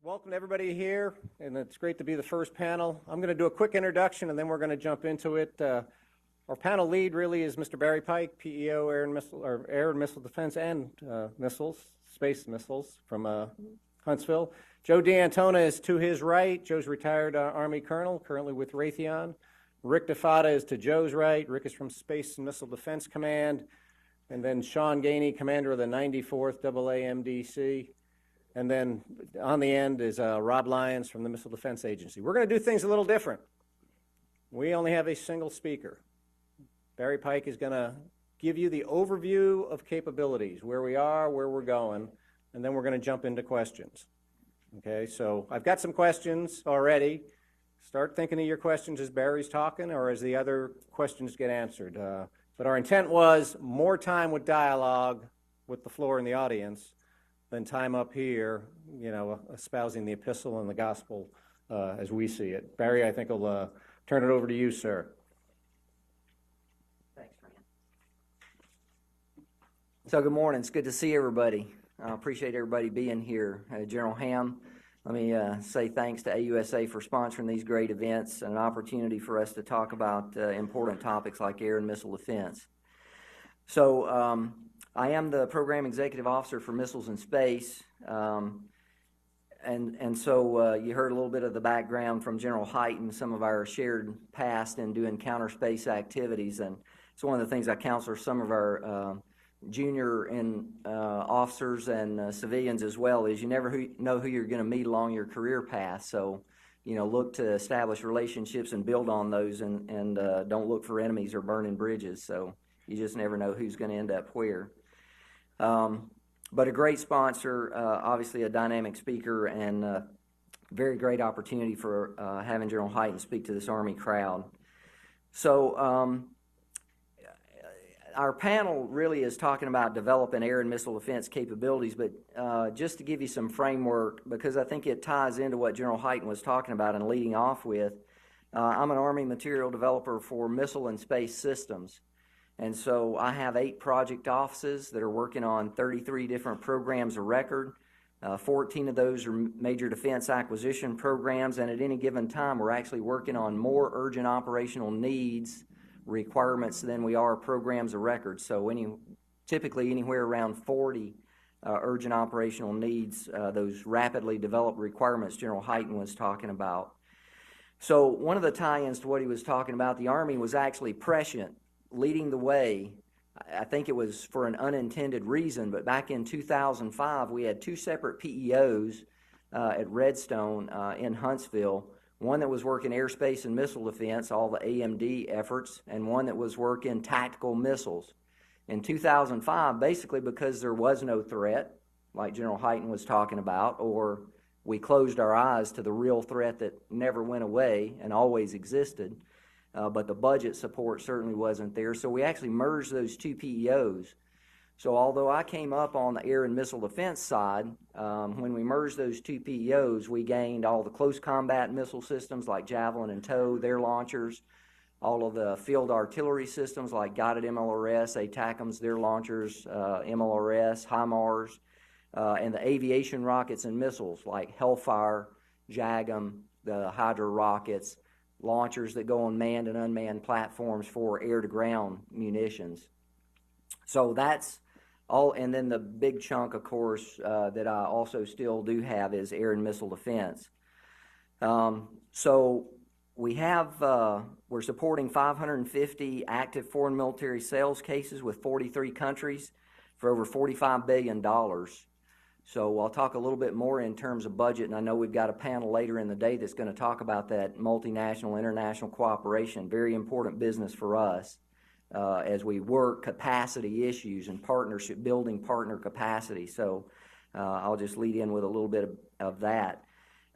Welcome to everybody here, and it's great to be the first panel. I'm going to do a quick introduction, and then we're going to jump into it. Our panel lead really is Mr. Barry Pike, PEO, Air and Missile Defense and Space Missiles from Huntsville. Joe DeAntona is to his right. Joe's retired Army colonel, currently with Raytheon. Rick DeFatta is to Joe's right. Rick is from Space and Missile Defense Command. And then Sean Gainey, commander of the 94th AAMDC. And then on the end is Rob Lyons from the Missile Defense Agency. We're going to do things a little different. We only have a single speaker. Barry Pike is going to give you the overview of capabilities, where we are, where we're going, and then we're going to jump into questions. Okay, so I've got some questions already. Start thinking of your questions as Barry's talking or as the other questions get answered. But our intent was more time with dialogue with the floor and the audience than time up here, you know, espousing the epistle and the gospel as we see it. Barry, I think I'll turn it over to you, sir. Thanks, Fran. So good morning. It's good to see everybody. I appreciate everybody being here. General Ham, let me say thanks to AUSA for sponsoring these great events and an opportunity for us to talk about important topics like air and missile defense. So I am the Program Executive Officer for Missiles and Space, and so you heard a little bit of the background from General Hyten, some of our shared past in doing counter space activities, and it's one of the things I counsel some of our junior officers and civilians as well, is you never know who you're going to meet along your career path, so look to establish relationships and build on those, and don't look for enemies or burning bridges, so you just never know who's going to end up where. But a great sponsor, obviously a dynamic speaker, and very great opportunity for having General Hyten speak to this Army crowd. So our panel really is talking about developing air and missile defense capabilities, but just to give you some framework, because I think it ties into what General Hyten was talking about and leading off with, I'm an Army material developer for missile and space systems. And so I have 8 project offices that are working on 33 different programs of record. 14 of those are major defense acquisition programs, and at any given time we're actually working on more urgent operational needs requirements than we are programs of record. So typically anywhere around 40 urgent operational needs, those rapidly developed requirements General Hyten was talking about. So one of the tie-ins to what he was talking about, the Army was actually prescient, leading the way. I think it was for an unintended reason, but back in 2005 we had 2 separate PEOs at Redstone in Huntsville, one that was working airspace and missile defense, all the AMD efforts, and one that was working tactical missiles. In 2005, basically because there was no threat, like General Hyten was talking about, or we closed our eyes to the real threat that never went away and always existed, but the budget support certainly wasn't there. So we actually merged those 2 PEOs. So although I came up on the air and missile defense side, when we merged those 2 PEOs, we gained all the close combat missile systems like Javelin and TOW, their launchers, all of the field artillery systems like Guided MLRS, ATACMS, their launchers, MLRS, HIMARS, and the aviation rockets and missiles like Hellfire, JAGM, the Hydra rockets, launchers that go on manned and unmanned platforms for air-to-ground munitions. So that's all, and then the big chunk, of course, that I also still do have is air and missile defense. So we have, we're supporting 550 active foreign military sales cases with 43 countries for over $45 billion. So I'll talk a little bit more in terms of budget, and I know we've got a panel later in the day that's going to talk about that multinational, international cooperation, very important business for us as we work capacity issues and partnership, building partner capacity. So I'll just lead in with a little bit of that.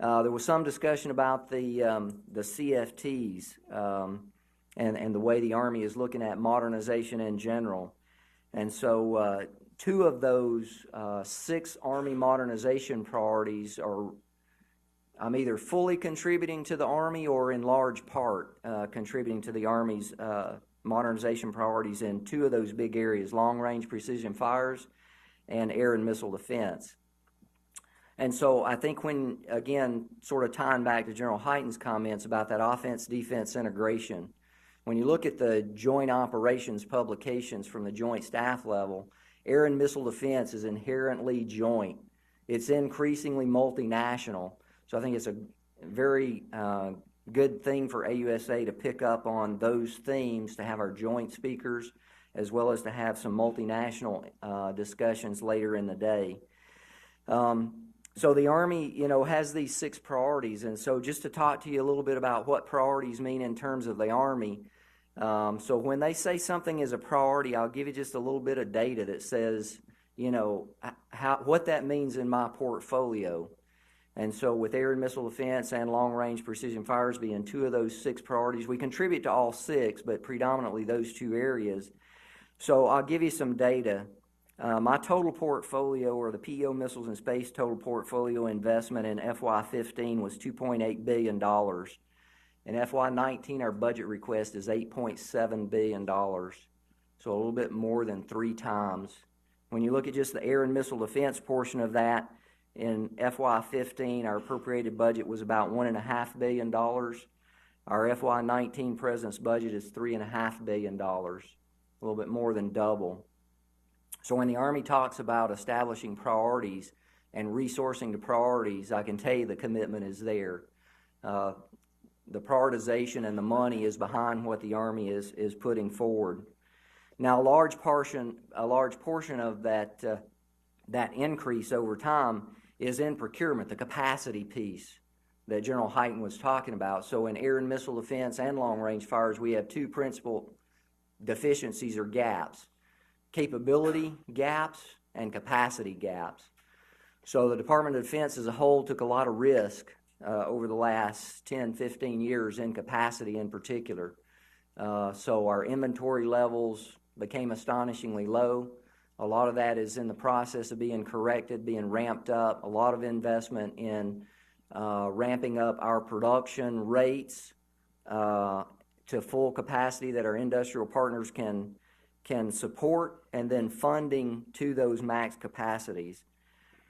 There was some discussion about the CFTs and the way the Army is looking at modernization in general. And so 2 of those 6 Army modernization priorities are, I'm either fully contributing to the Army or in large part contributing to the Army's modernization priorities in 2 of those big areas, long-range precision fires and air and missile defense. And so I think when, again, sort of tying back to General Hyten's comments about that offense-defense integration, when you look at the joint operations publications from the joint staff level, air and missile defense is inherently joint. It's increasingly multinational. So I think it's a very good thing for AUSA to pick up on those themes, to have our joint speakers, as well as to have some multinational discussions later in the day. So the Army, has these 6 priorities, and so just to talk to you a little bit about what priorities mean in terms of the Army. So when they say something is a priority, I'll give you just a little bit of data that says, what that means in my portfolio. And so with air and missile defense and long-range precision fires being 2 of those 6 priorities, we contribute to all 6, but predominantly those 2 areas. So I'll give you some data. My total portfolio, or the PEO Missiles and Space total portfolio investment in FY15 was $2.8 billion. In FY19, our budget request is $8.7 billion, so a little bit more than 3 times. When you look at just the air and missile defense portion of that, in FY15, our appropriated budget was about $1.5 billion. Our FY19 President's budget is $3.5 billion, a little bit more than double. So when the Army talks about establishing priorities and resourcing the priorities, I can tell you the commitment is there. The prioritization and the money is behind what the Army is putting forward. Now, a large portion of that increase over time is in procurement, the capacity piece that General Hyten was talking about. So in air and missile defense and long-range fires, we have 2 principal deficiencies or gaps: capability gaps and capacity gaps. So the Department of Defense as a whole took a lot of risk over the last 10, 15 years in capacity in particular. So our inventory levels became astonishingly low. A lot of that is in the process of being corrected, being ramped up. A lot of investment in ramping up our production rates to full capacity that our industrial partners can support, and then funding to those max capacities.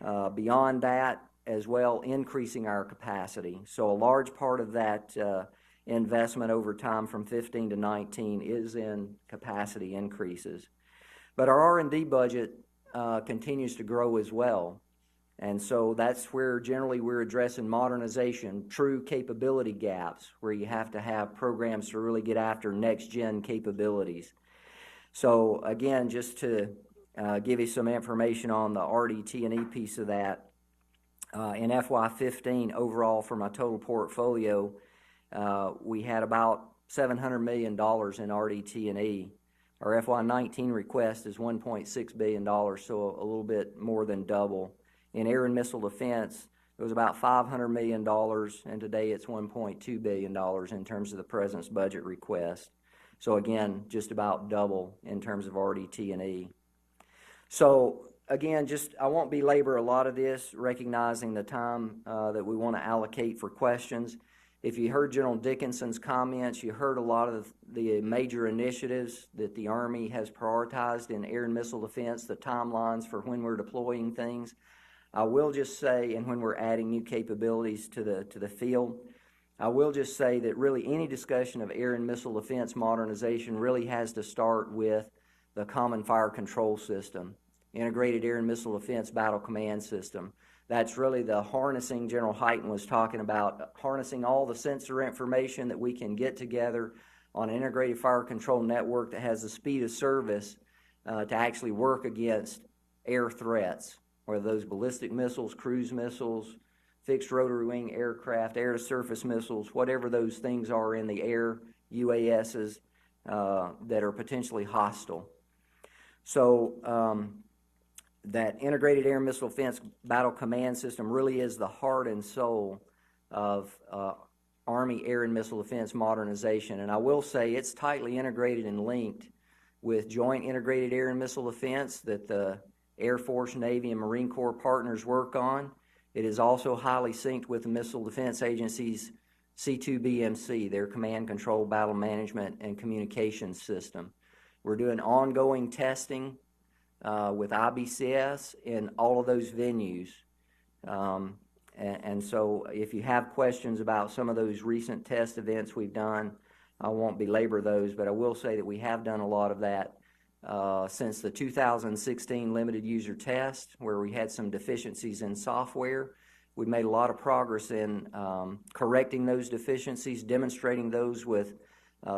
Beyond that, as well, increasing our capacity. So a large part of that investment over time from 15 to 19 is in capacity increases. But our R&D budget continues to grow as well. And so that's where generally we're addressing modernization, true capability gaps, where you have to have programs to really get after next-gen capabilities. So again, just to give you some information on the RDT&E piece of that, in FY15 overall for my total portfolio, we had about $700 million in RDT&E. Our FY19 request is $1.6 billion, so a little bit more than double. In air and missile defense, it was about $500 million, and today it's $1.2 billion in terms of the President's budget request. So again, just about double in terms of RDT&E. So again, I won't belabor a lot of this, recognizing the time that we want to allocate for questions. If you heard General Dickinson's comments, you heard a lot of the major initiatives that the Army has prioritized in air and missile defense, the timelines for when we're deploying things. I will just say, and when we're adding new capabilities to the field, I will just say that really any discussion of air and missile defense modernization really has to start with the Common Fire Control System, Integrated Air and Missile Defense Battle Command System. That's really the harnessing General Hyten was talking about, harnessing all the sensor information that we can get together on an integrated fire control network that has the speed of service to actually work against air threats, whether those ballistic missiles, cruise missiles, fixed rotary wing aircraft, air-to-surface missiles, whatever those things are in the air, UASs that are potentially hostile. So that Integrated Air and Missile Defense Battle Command System really is the heart and soul of Army Air and Missile Defense modernization. And I will say it's tightly integrated and linked with Joint Integrated Air and Missile Defense that the Air Force, Navy, and Marine Corps partners work on. It is also highly synced with the Missile Defense Agency's C2BMC, their Command, Control, Battle Management, and Communications System. We're doing ongoing testing with IBCS in all of those venues. And so if you have questions about some of those recent test events we've done, I won't belabor those, but I will say that we have done a lot of that since the 2016 limited user test, where we had some deficiencies in software. We've made a lot of progress in correcting those deficiencies, demonstrating those with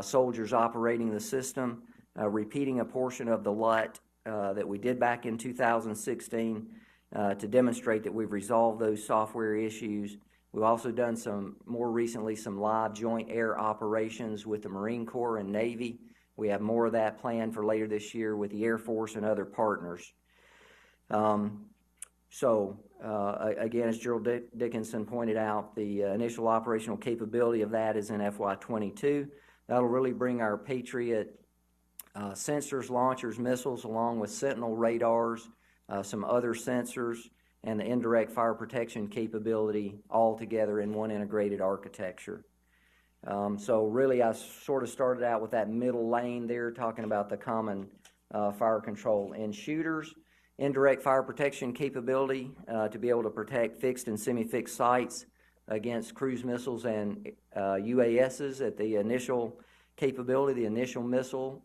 soldiers operating the system, repeating a portion of the LUT that we did back in 2016 to demonstrate that we've resolved those software issues. We've also done more recently, some live joint air operations with the Marine Corps and Navy. We have more of that planned for later this year with the Air Force and other partners. Again, as Gerald Dickinson pointed out, the initial operational capability of that is in FY22. That'll really bring our Patriot sensors, launchers, missiles, along with Sentinel radars, some other sensors, and the indirect fire protection capability all together in one integrated architecture. So really I sort of started out with that middle lane there, talking about the common fire control and shooters. Indirect fire protection capability to be able to protect fixed and semi-fixed sites against cruise missiles and UASs. At the initial capability, the initial missile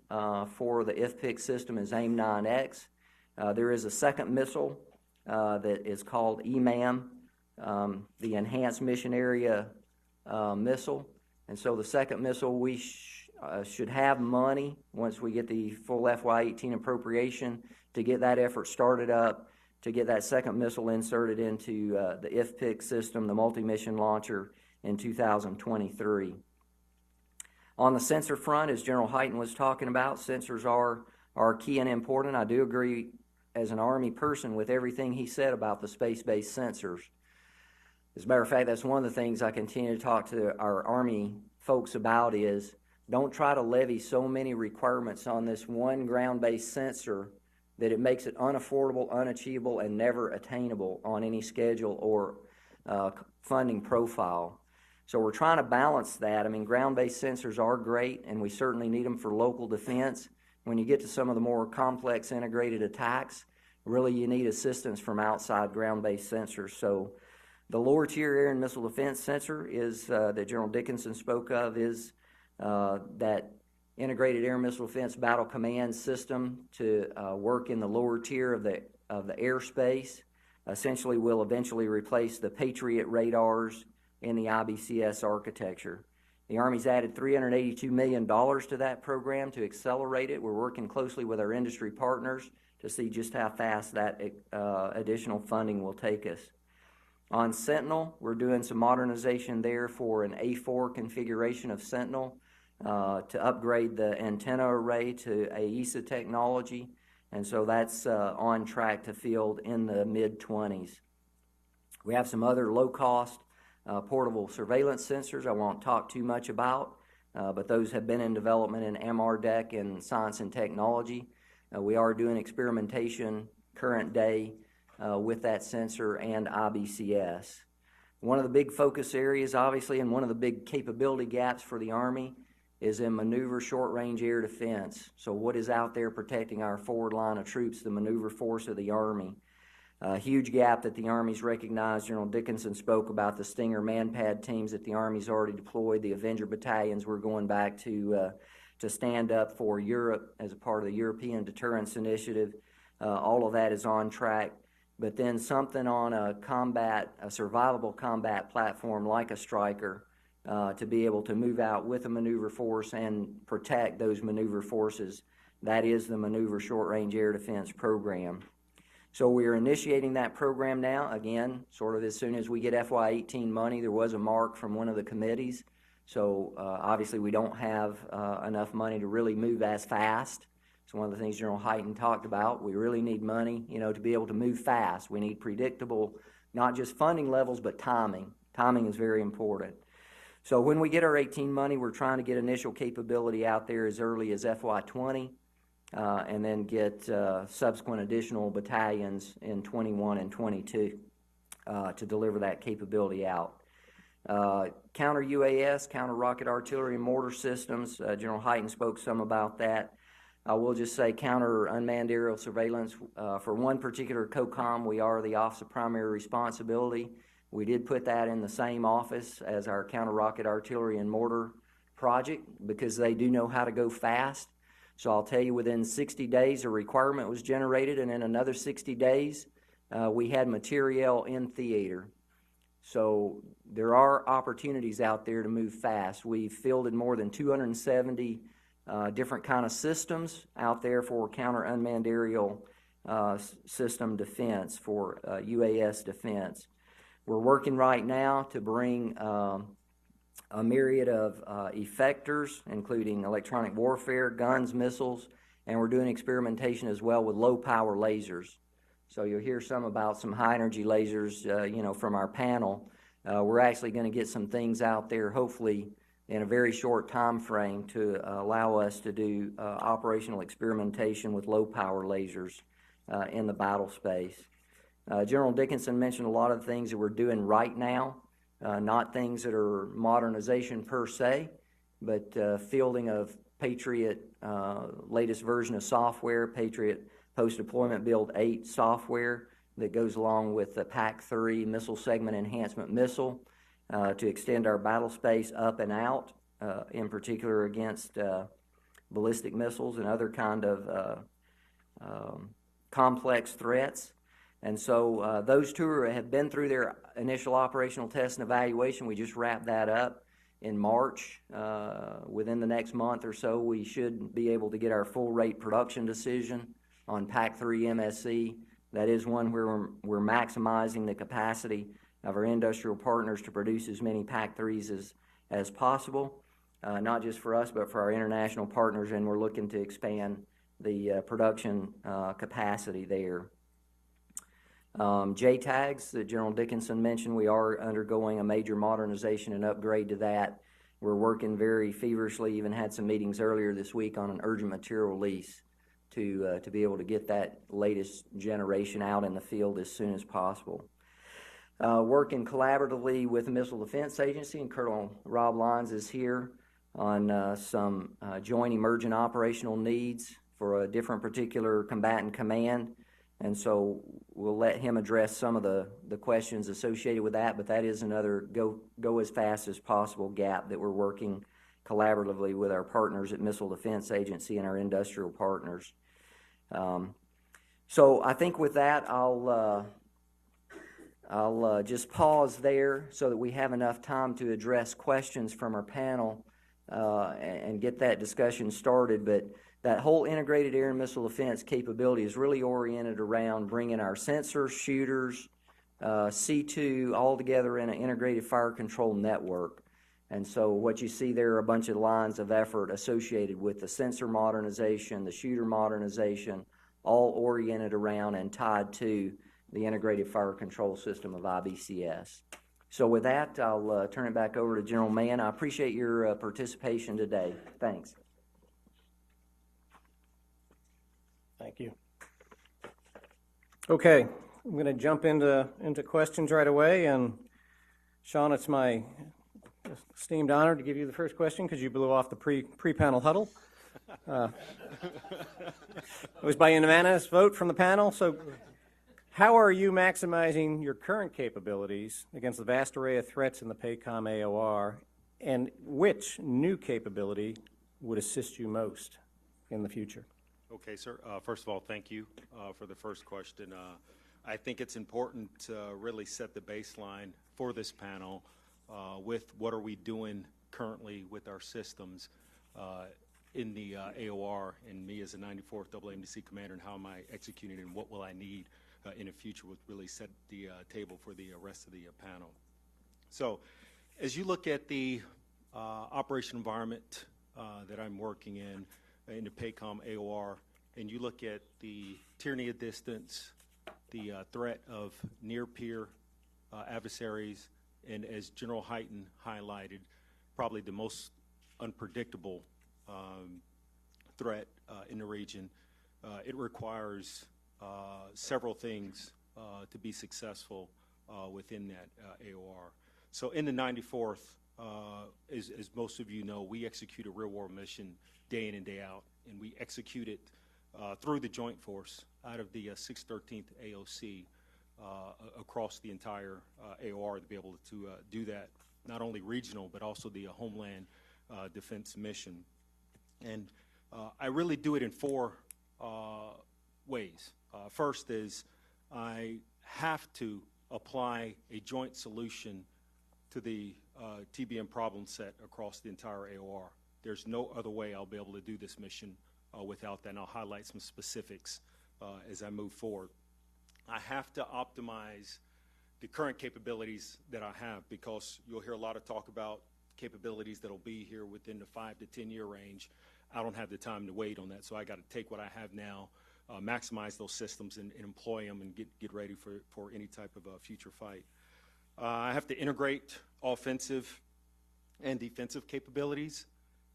for the IFPC system is AIM-9X. There is a second missile that is called EMAM, the Enhanced Mission Area Missile. And so the second missile, we should have money once we get the full FY18 appropriation to get that effort started up, to get that second missile inserted into the IFPC system, the multi-mission launcher, in 2023. On the sensor front, as General Hyten was talking about, sensors are key and important. I do agree as an Army person with everything he said about the space-based sensors. As a matter of fact, that's one of the things I continue to talk to our Army folks about is don't try to levy so many requirements on this one ground-based sensor that it makes it unaffordable, unachievable, and never attainable on any schedule or funding profile. So we're trying to balance that. I mean, ground-based sensors are great, and we certainly need them for local defense. When you get to some of the more complex integrated attacks, really you need assistance from outside ground-based sensors. So the lower tier air and missile defense sensor is that General Dickinson spoke of is that integrated air missile defense battle command system to work in the lower tier of the airspace. Essentially will eventually replace the Patriot radars in the IBCS architecture. The Army's added $382 million to that program to accelerate it. We're working closely with our industry partners to see just how fast that additional funding will take us. On Sentinel, we're doing some modernization there for an A4 configuration of Sentinel to upgrade the antenna array to AUSA technology, and so that's on track to field in the mid-20s. We have some other low-cost portable surveillance sensors I won't talk too much about, but those have been in development in MRDEC and Science and Technology. We are doing experimentation current day with that sensor and IBCS. One of the big focus areas, obviously, and one of the big capability gaps for the Army is in maneuver short-range air defense. So what is out there protecting our forward line of troops, the maneuver force of the Army? A huge gap that the Army's recognized. General Dickinson spoke about the Stinger Manpad teams that the Army's already deployed, the Avenger battalions we're going back to stand up for Europe as a part of the European Deterrence Initiative. All of that is on track. But then something on a survivable combat platform like a Stryker to be able to move out with a maneuver force and protect those maneuver forces. That is the Maneuver Short-Range Air Defense Program. So we are initiating that program now, again, sort of as soon as we get FY18 money. There was a mark from one of the committees. So obviously we don't have enough money to really move as fast. It's one of the things General Hyten talked about. We really need money, to be able to move fast. We need predictable, not just funding levels, but timing. Timing is very important. So when we get our 18 money, we're trying to get initial capability out there as early as FY20, and then get subsequent additional battalions in 21 and 22 to deliver that capability out. Counter UAS, counter rocket artillery and mortar systems, General Hyten spoke some about that. I will just say counter unmanned aerial surveillance, for one particular COCOM, we are the Office of Primary Responsibility. We did put that in the same office as our counter rocket artillery and mortar project because they do know how to go fast. So I'll tell you, within 60 days a requirement was generated, and in another 60 days we had materiel in theater. So there are opportunities out there to move fast. We've fielded more than 270 different kind of systems out there for counter unmanned aerial system defense, for UAS defense. We're working right now to bring a myriad of effectors, including electronic warfare, guns, missiles, and we're doing experimentation as well with low-power lasers. So you'll hear some about some high-energy lasers, from our panel. We're actually going to get some things out there, hopefully, in a very short time frame to allow us to do operational experimentation with low-power lasers in the battle space. General Dickinson mentioned a lot of the things that we're doing right now, not things that are modernization per se, but fielding of Patriot latest version of software, Patriot Post-Deployment Build 8 software that goes along with the PAC-3 Missile Segment Enhancement Missile to extend our battle space up and out, in particular against ballistic missiles and other kind of complex threats. And so those two have been through their initial operational test and evaluation. We just wrapped that up in March. Within the next month or so, we should be able to get our full rate production decision on PAC-3 MSE. That is one where we're maximizing the capacity of our industrial partners to produce as many PAC-3s as possible, not just for us, but for our international partners, and we're looking to expand the production capacity there. JTAGs that General Dickinson mentioned, we are undergoing a major modernization and upgrade to that. We're working very feverishly, even had some meetings earlier this week on an urgent material lease to be able to get that latest generation out in the field as soon as possible. Working collaboratively with the Missile Defense Agency, and Colonel Rob Lyons is here on some joint emergent operational needs for a different particular combatant command. And so we'll let him address some of the questions associated with that, but that is another go as fast as possible gap that we're working collaboratively with our partners at Missile Defense Agency and our industrial partners. So I think with that, I'll just pause there so that we have enough time to address questions from our panel and get that discussion started. But that whole integrated air and missile defense capability is really oriented around bringing our sensors, shooters, C2 all together in an integrated fire control network. And so what you see there are a bunch of lines of effort associated with the sensor modernization, the shooter modernization, all oriented around and tied to the integrated fire control system of IBCS. So with that, I'll turn it back over to General Mahon. I appreciate your participation today. Thanks. Thank you. Okay, I'm going to jump into questions right away. And Sean, it's my esteemed honor to give you the first question because you blew off the pre-panel huddle. It was by unanimous vote from the panel. So how are you maximizing your current capabilities against the vast array of threats in the PACOM AOR, and which new capability would assist you most in the future? Okay, sir. First of all, thank you for the first question. I think it's important to really set the baseline for this panel with what are we doing currently with our systems in the AOR, and me as a 94th AAMDC commander, and how am I executing and what will I need in the future would really set the table for the rest of the panel. So as you look at the operation environment that I'm working in the PACOM AOR, and you look at the tyranny of distance, the threat of near-peer adversaries, and as General Hyten highlighted, probably the most unpredictable threat in the region, it requires several things to be successful within that AOR. So in the 94th, as most of you know, we execute a real war mission day in and day out and we execute it through the Joint Force out of the 613th AOC across the entire AOR to be able to do that, not only regional, but also the Homeland Defense mission. And I really do it in four ways. First is I have to apply a joint solution to the TBM problem set across the entire AOR. There's no other way I'll be able to do this mission without that, and I'll highlight some specifics as I move forward. I have to optimize the current capabilities that I have, because you'll hear a lot of talk about capabilities that'll be here within the 5 to 10 year range. I don't have the time to wait on that, so I got to take what I have now, maximize those systems and employ them and get ready for any type of future fight. I have to integrate offensive and defensive capabilities.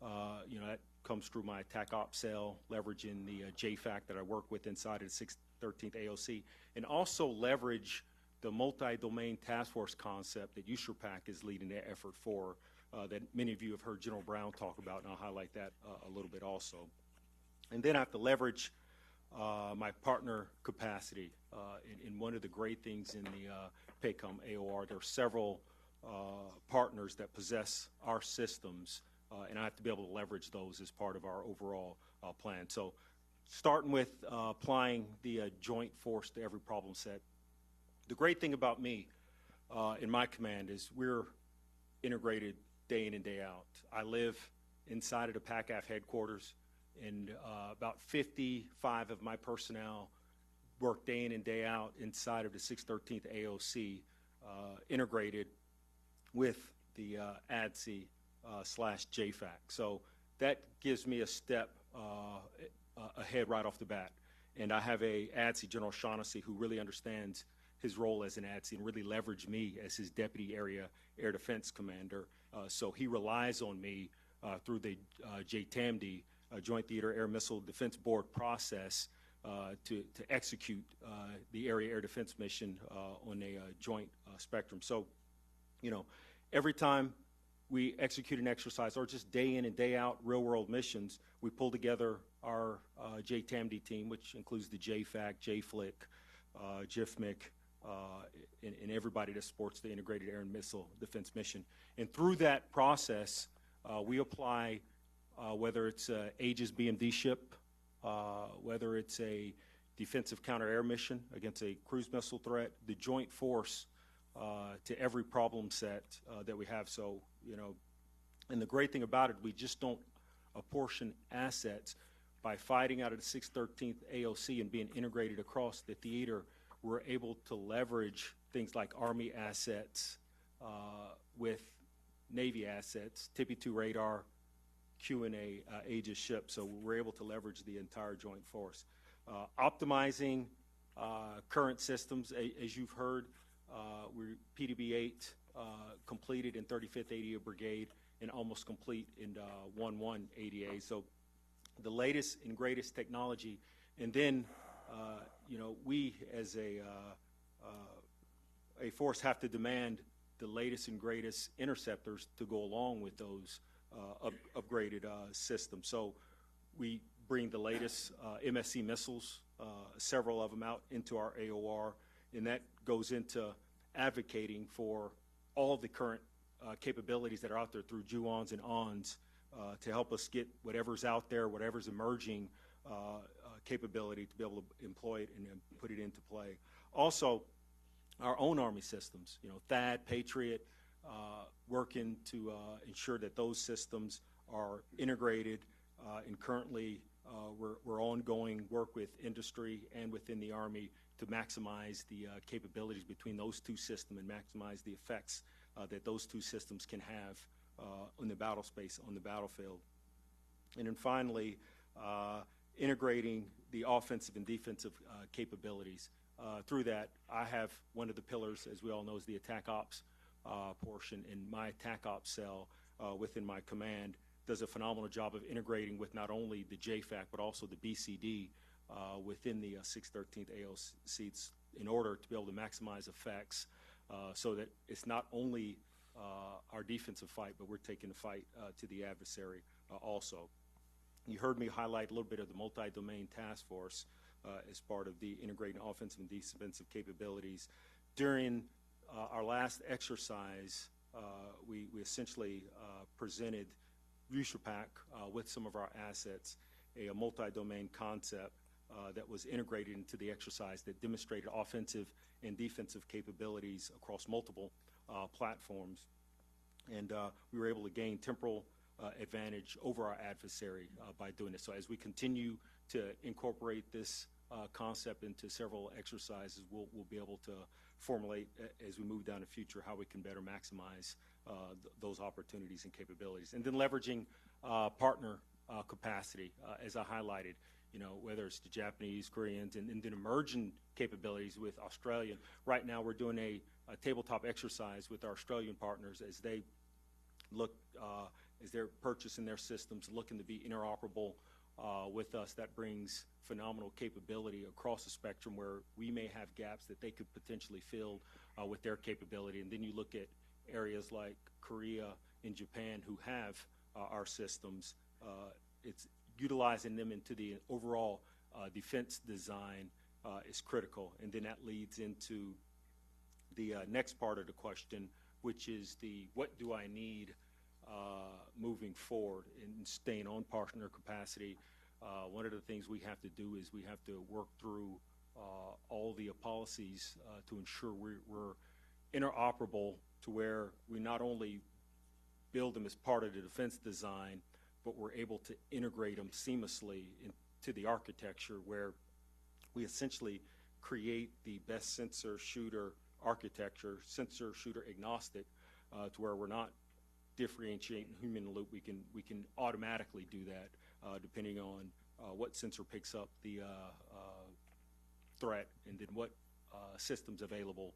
That comes through my attack ops cell, leveraging the JFAC that I work with inside of the 613th AOC, and also leverage the multi-domain task force concept that USRPAC is leading the effort for, that many of you have heard General Brown talk about, and I'll highlight that a little bit also. And then I have to leverage my partner capacity. And one of the great things in the PACOM AOR, there are several partners that possess our systems, and I have to be able to leverage those as part of our overall plan. So starting with applying the joint force to every problem set. The great thing about me in my command is we're integrated day in and day out. I live inside of the PACAF headquarters, and about 55 of my personnel work day in and day out inside of the 613th AOC, integrated with the ADSI slash JFAC. So that gives me a step ahead right off the bat. And I have a ADSI, General Shaughnessy, who really understands his role as an ADSI and really leveraged me as his Deputy Area Air Defense Commander. So he relies on me through the JTAMD, Joint Theater Air Missile Defense Board process to execute the Area Air Defense mission on a joint spectrum. So, every time we execute an exercise, or just day in and day out real-world missions, we pull together our JTAMD team, which includes the JFAC, JFLIC, JFMIC, and everybody that supports the Integrated Air and Missile Defense Mission. And through that process, we apply, whether it's Aegis BMD ship, whether it's a defensive counter-air mission against a cruise missile threat, the joint force to every problem set that we have. So, and the great thing about it, we just don't apportion assets. By fighting out of the 613th AOC and being integrated across the theater, we're able to leverage things like Army assets with Navy assets, TP-2 radar, Q&A Aegis ship. So we're able to leverage the entire joint force. Optimizing current systems, as you've heard, we're PDB-8 completed in 35th ADA Brigade and almost complete in 1-1 ADA. So the latest and greatest technology. And then, we as a force have to demand the latest and greatest interceptors to go along with those upgraded systems. So we bring the latest MSC missiles, several of them out into our AOR, and that goes into advocating for all the current capabilities that are out there through JUONs and ONs to help us get whatever's out there, whatever's emerging capability to be able to employ it and put it into play. Also, our own Army systems, THAAD, Patriot, working to ensure that those systems are integrated, and currently we're ongoing work with industry and within the Army to maximize the capabilities between those two systems and maximize the effects that those two systems can have on the battle space, on the battlefield. And then finally, integrating the offensive and defensive capabilities. Through that, I have one of the pillars, as we all know, is the attack ops portion, and my attack ops cell within my command does a phenomenal job of integrating with not only the JFAC but also the BCD within the 613th AOC in order to be able to maximize effects so that it's not only our defensive fight, but we're taking the fight to the adversary also. You heard me highlight a little bit of the multi-domain task force as part of the integrating offensive and defensive capabilities. During our last exercise, we essentially presented USAPAC with some of our assets, a multi-domain concept that was integrated into the exercise that demonstrated offensive and defensive capabilities across multiple platforms. And we were able to gain temporal advantage over our adversary by doing this. So as we continue to incorporate this concept into several exercises, we'll be able to formulate as we move down the future how we can better maximize those opportunities and capabilities. And then leveraging partner capacity, as I highlighted, whether it's the Japanese, Koreans, and then emerging capabilities with Australian. Right now we're doing a tabletop exercise with our Australian partners as they look, as they're purchasing their systems, looking to be interoperable with us. That brings phenomenal capability across the spectrum where we may have gaps that they could potentially fill with their capability. And then you look at areas like Korea and Japan who have our systems. It's utilizing them into the overall defense design is critical. And then that leads into the next part of the question, which is the what do I need moving forward and staying on partner capacity. One of the things we have to do is we have to work through all the policies to ensure we're interoperable to where we not only build them as part of the defense design, but we're able to integrate them seamlessly into the architecture where we essentially create the best sensor shooter architecture, sensor shooter agnostic, to where we're not differentiating human in the loop. We can automatically do that depending on what sensor picks up the threat and then what systems available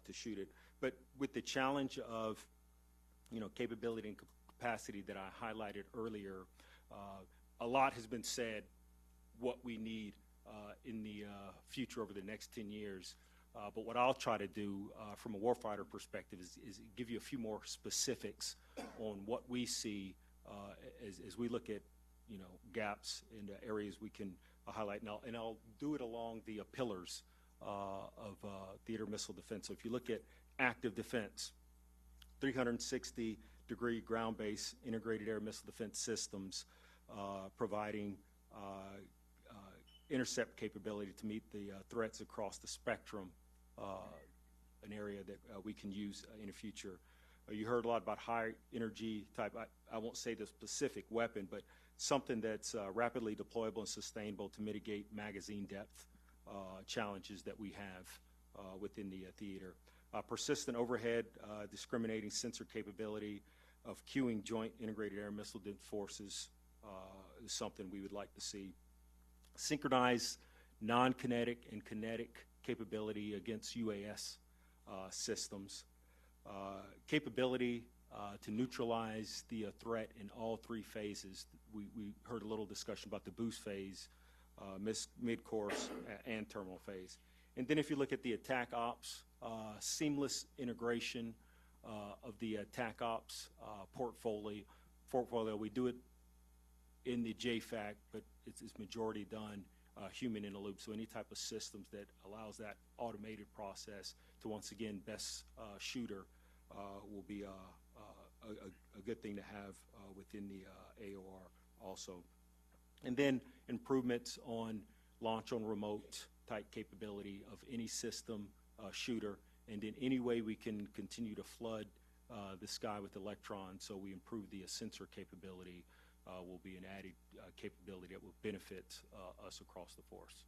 to shoot it. But with the challenge of capability and capacity that I highlighted earlier, a lot has been said what we need in the future over the next 10 years. But what I'll try to do from a warfighter perspective is give you a few more specifics on what we see as we look at gaps in areas we can highlight. And I'll do it along the pillars of theater missile defense. So if you look at active defense, 360-degree ground-based integrated air missile defense systems providing intercept capability to meet the threats across the spectrum, an area that we can use in the future. You heard a lot about high energy type, I won't say the specific weapon, but something that's rapidly deployable and sustainable to mitigate magazine depth challenges that we have within the theater. Persistent overhead, discriminating sensor capability of queuing joint integrated air missile defense forces is something we would like to see. Synchronized non-kinetic and kinetic capability against UAS systems. Capability to neutralize the threat in all three phases. We heard a little discussion about the boost phase, mid-course, and terminal phase. And then if you look at the attack ops, seamless integration of the attack ops portfolio. We do it in the JFAC, but it's majority done human in the loop. So any type of systems that allows that automated process to once again best shooter will be a good thing to have within the AOR also. And then improvements on launch on remote type capability of any system shooter, and in any way we can continue to flood the sky with electrons so we improve the sensor capability will be an added capability that will benefit us across the force.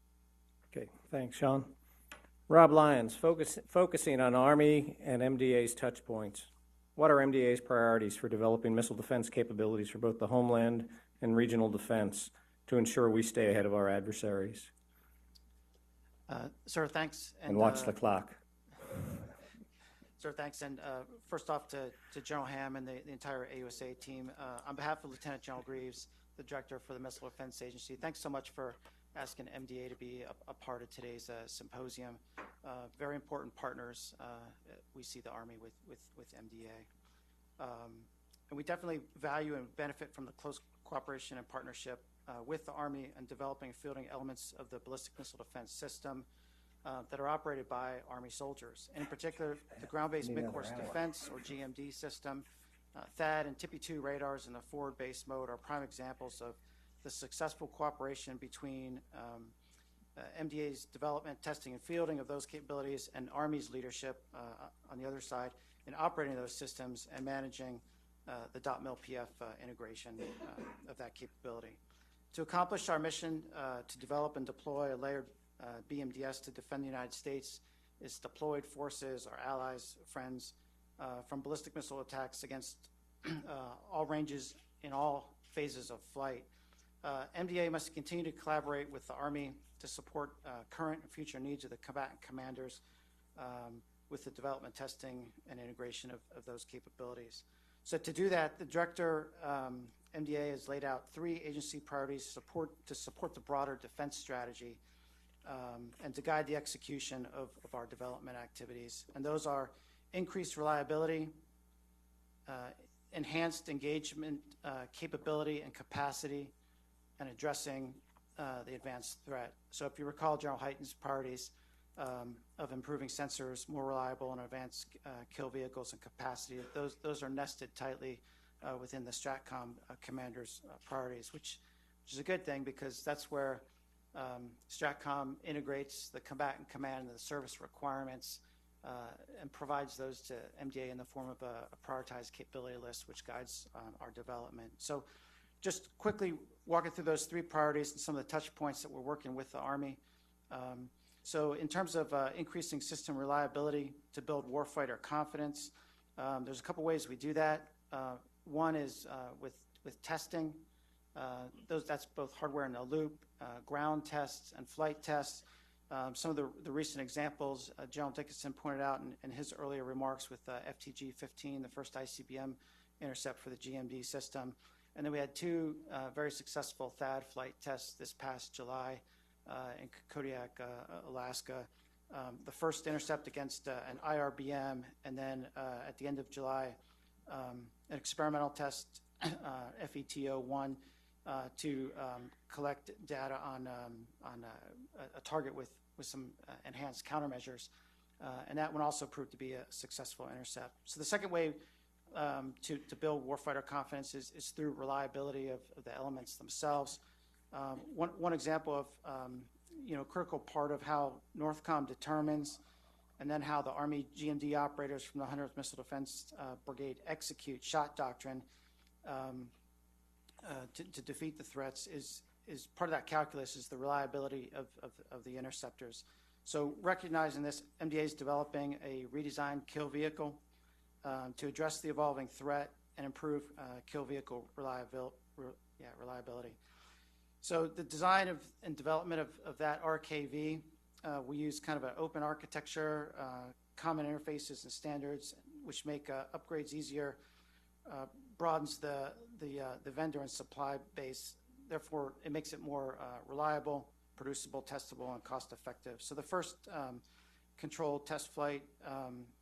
Okay, thanks, Sean. Rob Lyons, focusing on Army and MDA's touch points. What are MDA's priorities for developing missile defense capabilities for both the homeland and regional defense to ensure we stay ahead of our adversaries? Sir, thanks. And watch the clock. Sir, thanks. And first off to General Ham and the entire AUSA team, on behalf of Lieutenant General Greaves, the Director for the Missile Defense Agency, thanks so much for asking MDA to be a part of today's symposium. Very important partners we see the Army with MDA. And we definitely value and benefit from the close cooperation and partnership with the Army in developing and fielding elements of the ballistic missile defense system that are operated by Army soldiers. And in particular, the ground-based mid-course defense, or GMD system, THAAD and TPY-2 radars in the forward-based mode are prime examples of the successful cooperation between MDA's development, testing, and fielding of those capabilities and Army's leadership on the other side in operating those systems and managing the .mil-PF integration of that capability. To accomplish our mission to develop and deploy a layered BMDS to defend the United States, its deployed forces, our allies, friends, from ballistic missile attacks against all ranges in all phases of flight. MDA must continue to collaborate with the Army to support current and future needs of the combatant commanders with the development, testing, and integration of those capabilities. So to do that, the Director, MDA, has laid out 3 agency priorities to support the broader defense strategy and to guide the execution of our development activities. And those are increased reliability, enhanced engagement capability and capacity, and addressing the advanced threat. So if you recall General Hyten's priorities of improving sensors, more reliable and advanced kill vehicles and capacity, those are nested tightly within the STRATCOM commander's priorities, which is a good thing because that's where STRATCOM integrates the combatant command and the service requirements and provides those to MDA in the form of a prioritized capability list, which guides our development. So just quickly walking through those 3 priorities and some of the touch points that we're working with the Army. So in terms of increasing system reliability to build warfighter confidence, there's a couple ways we do that. One is with testing. That's both hardware in the loop, ground tests, and flight tests. Some of the recent examples General Dickinson pointed out in his earlier remarks with FTG-15, the first ICBM intercept for the GMD system. And then we had 2 very successful THAAD flight tests this past July in Kodiak, Alaska. The first intercept against an IRBM, and then at the end of July, an experimental test, FETO-1, to collect data on a target with some enhanced countermeasures. And that one also proved to be a successful intercept. So the second way to build warfighter confidence is through reliability of the elements themselves. One example of critical part of how NORTHCOM determines and then how the Army GMD operators from the 100th Missile Defense Brigade execute SHOT doctrine to defeat the threats is part of that calculus is the reliability of the interceptors. So recognizing this, MDA is developing a redesigned kill vehicle to address the evolving threat and improve kill vehicle reliability. So the design and development of that RKV, we use kind of an open architecture, common interfaces and standards, which make upgrades easier, broadens the vendor and supply base. Therefore, it makes it more reliable, producible, testable, and cost-effective. So the first controlled test flight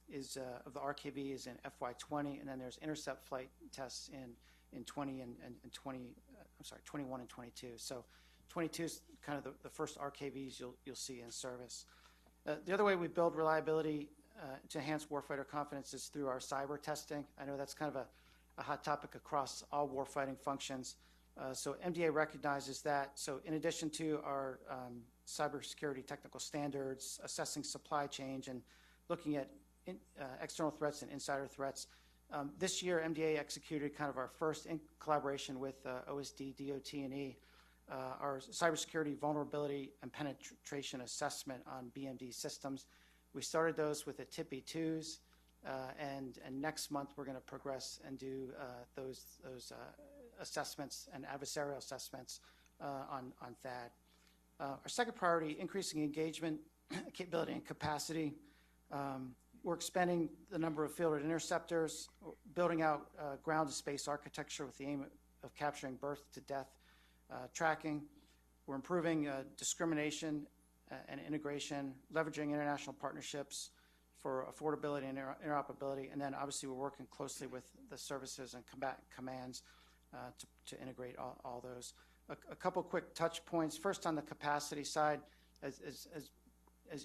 is of the RKV is in FY20, and then there's intercept flight tests in 20 and 20. I'm sorry, 21 and 22. So 22 is kind of the first RKVs you'll see in service. The other way we build reliability to enhance warfighter confidence is through our cyber testing. I know that's kind of a hot topic across all warfighting functions. So MDA recognizes that. So in addition to our cybersecurity technical standards, assessing supply chain, and looking at external threats and insider threats, this year MDA executed kind of our first in collaboration with OSD, DOT&E, our cybersecurity vulnerability and penetration assessment on BMD systems. We started those with the TPY-2s, and next month we're going to progress and do those assessments and adversarial assessments on THAAD. Our second priority, increasing engagement, capability, and capacity. We're expanding the number of fielded interceptors, building out ground to space architecture with the aim of capturing birth to death tracking. We're improving discrimination and integration, leveraging international partnerships, for affordability and interoperability. And then obviously we're working closely with the services and commands to integrate all those. A couple quick touch points. First, on the capacity side, as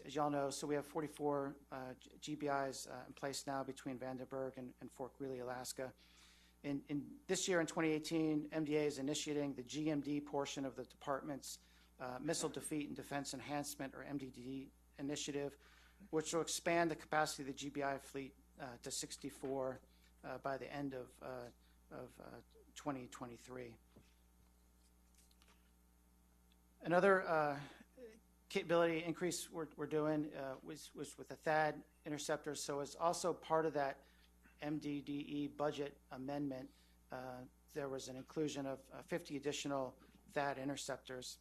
y'all know, so we have 44 GBIs in place now between Vandenberg and Fort Greely, Alaska. In this year, in 2018, MDA is initiating the GMD portion of the department's Missile Defeat and Defense Enhancement, or MDD, initiative, which will expand the capacity of the GBI fleet to 64 by the end of 2023. Another capability increase we're doing was with the THAAD interceptors. So as also part of that MDDE budget amendment, there was an inclusion of 50 additional THAAD interceptors,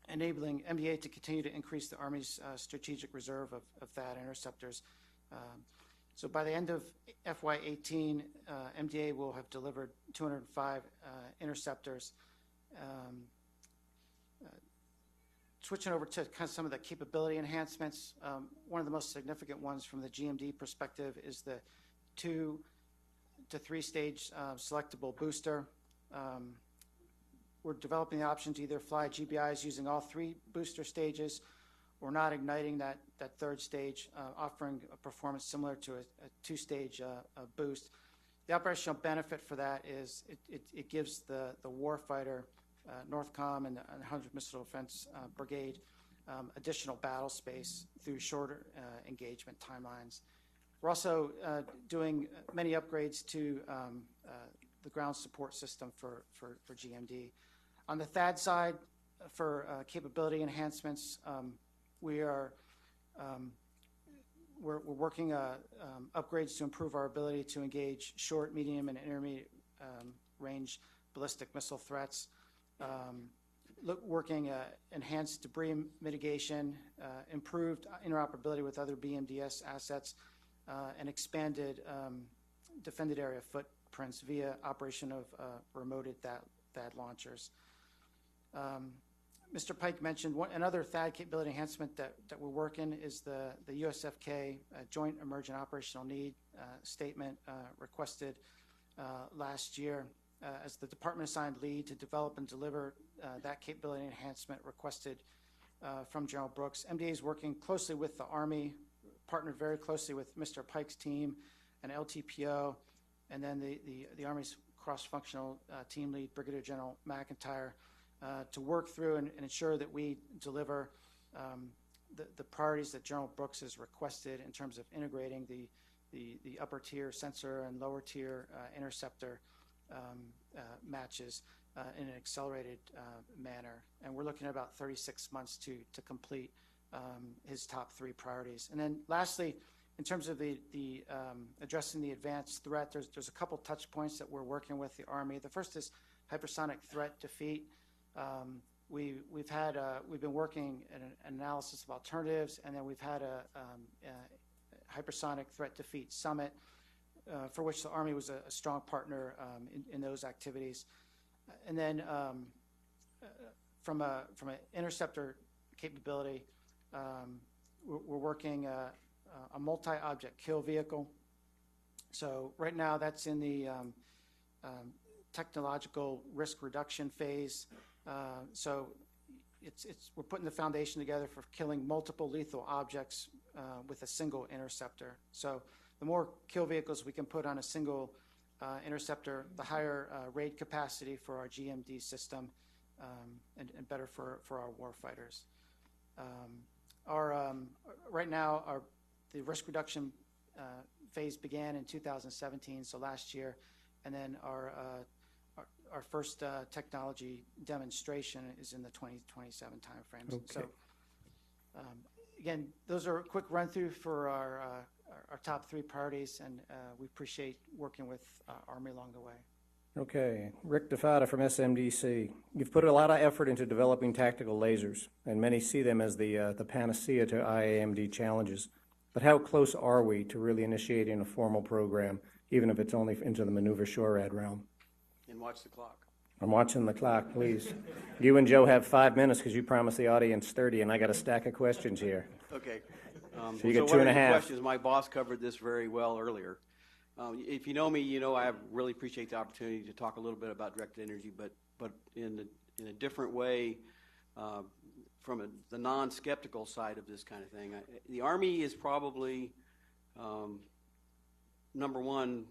enabling MDA to continue to increase the Army's strategic reserve of THAAD interceptors. So by the end of FY18, MDA will have delivered 205 interceptors. Switching over to kind of some of the capability enhancements, one of the most significant ones from the GMD perspective is the 2 to 3 stage selectable booster. We're developing the option to either fly GBIs using all 3 booster stages or not igniting that third stage, offering a performance similar to a 2-stage boost. The operational benefit for that is it gives the Warfighter, Northcom, and the 100th Missile Defense Brigade additional battle space through shorter engagement timelines. We're also doing many upgrades to the ground support system for GMD. On the THAAD side, for capability enhancements, we're working upgrades to improve our ability to engage short, medium, and intermediate range ballistic missile threats. Working enhanced debris mitigation, improved interoperability with other BMDS assets, and expanded defended area footprints via operation of remoted THAAD launchers. Mr. Pike mentioned another THAAD capability enhancement that we're working is the USFK Joint Emergent Operational Need statement requested last year. As the department assigned lead to develop and deliver that capability enhancement requested from General Brooks. MDA is working closely with the Army, partnered very closely with Mr. Pike's team and LTPO, and then the Army's cross-functional team lead, Brigadier General McIntyre, to work through and ensure that we deliver the priorities that General Brooks has requested in terms of integrating the upper tier sensor and lower tier interceptor matches in an accelerated manner. And we're looking at about 36 months to complete his top 3 priorities. And then lastly, in terms of the addressing the advanced threat, there's a couple touch points that we're working with the Army. The first is hypersonic threat defeat. We've been working at an analysis of alternatives, and then we've had a hypersonic threat defeat summit, for which the Army was a strong partner in those activities. And then from an interceptor capability, we're working a multi-object kill vehicle. So right now that's in the technological risk reduction phase. So we're putting the foundation together for killing multiple lethal objects with a single interceptor. So the more kill vehicles we can put on a single interceptor, the higher raid capacity for our GMD system, and better for our warfighters. Right now, the risk reduction phase began in 2017, so last year, and then our first technology demonstration is in the 2027 timeframe. Okay. So, again, those are a quick run through for our top 3 priorities, and we appreciate working with Army along the way. Okay, Rick DeFatta from SMDC. You've put a lot of effort into developing tactical lasers, and many see them as the panacea to IAMD challenges. But how close are we to really initiating a formal program, even if it's only into the maneuver SHORAD realm? And watch the clock. I'm watching the clock, please. You and Joe have 5 minutes because you promised the audience 30, and I got a stack of questions here. Okay. So you get what two and are a your half. questions? My boss covered this very well earlier. If you know me, you know I really appreciate the opportunity to talk a little bit about directed energy, but in a different way, from the non-skeptical side of this kind of thing. The Army is probably number one,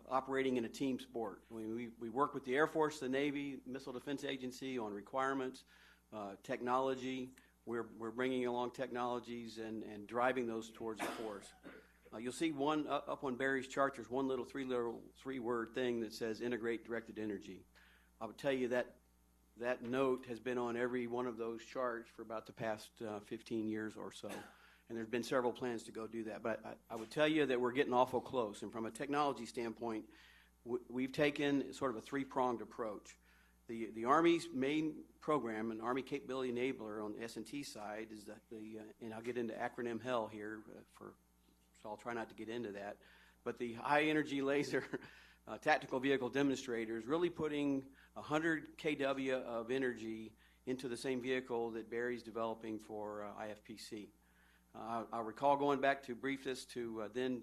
operating in a team sport. We work with the Air Force, the Navy, Missile Defense Agency on requirements, technology. We're bringing along technologies and driving those towards the force. You'll see one up on Barry's chart. There's one little three-word thing that says integrate directed energy. I would tell you that note has been on every one of those charts for about the past 15 years or so. And there's been several plans to go do that. But I would tell you that we're getting awful close. And from a technology standpoint, we've taken sort of a three-pronged approach. The Army's main program, an Army Capability Enabler on the S&T side, is and I'll get into acronym hell here, so I'll try not to get into that. But the high-energy laser tactical vehicle demonstrator is really putting 100 kW of energy into the same vehicle that Barry's developing for IFPC. I recall going back to brief this to then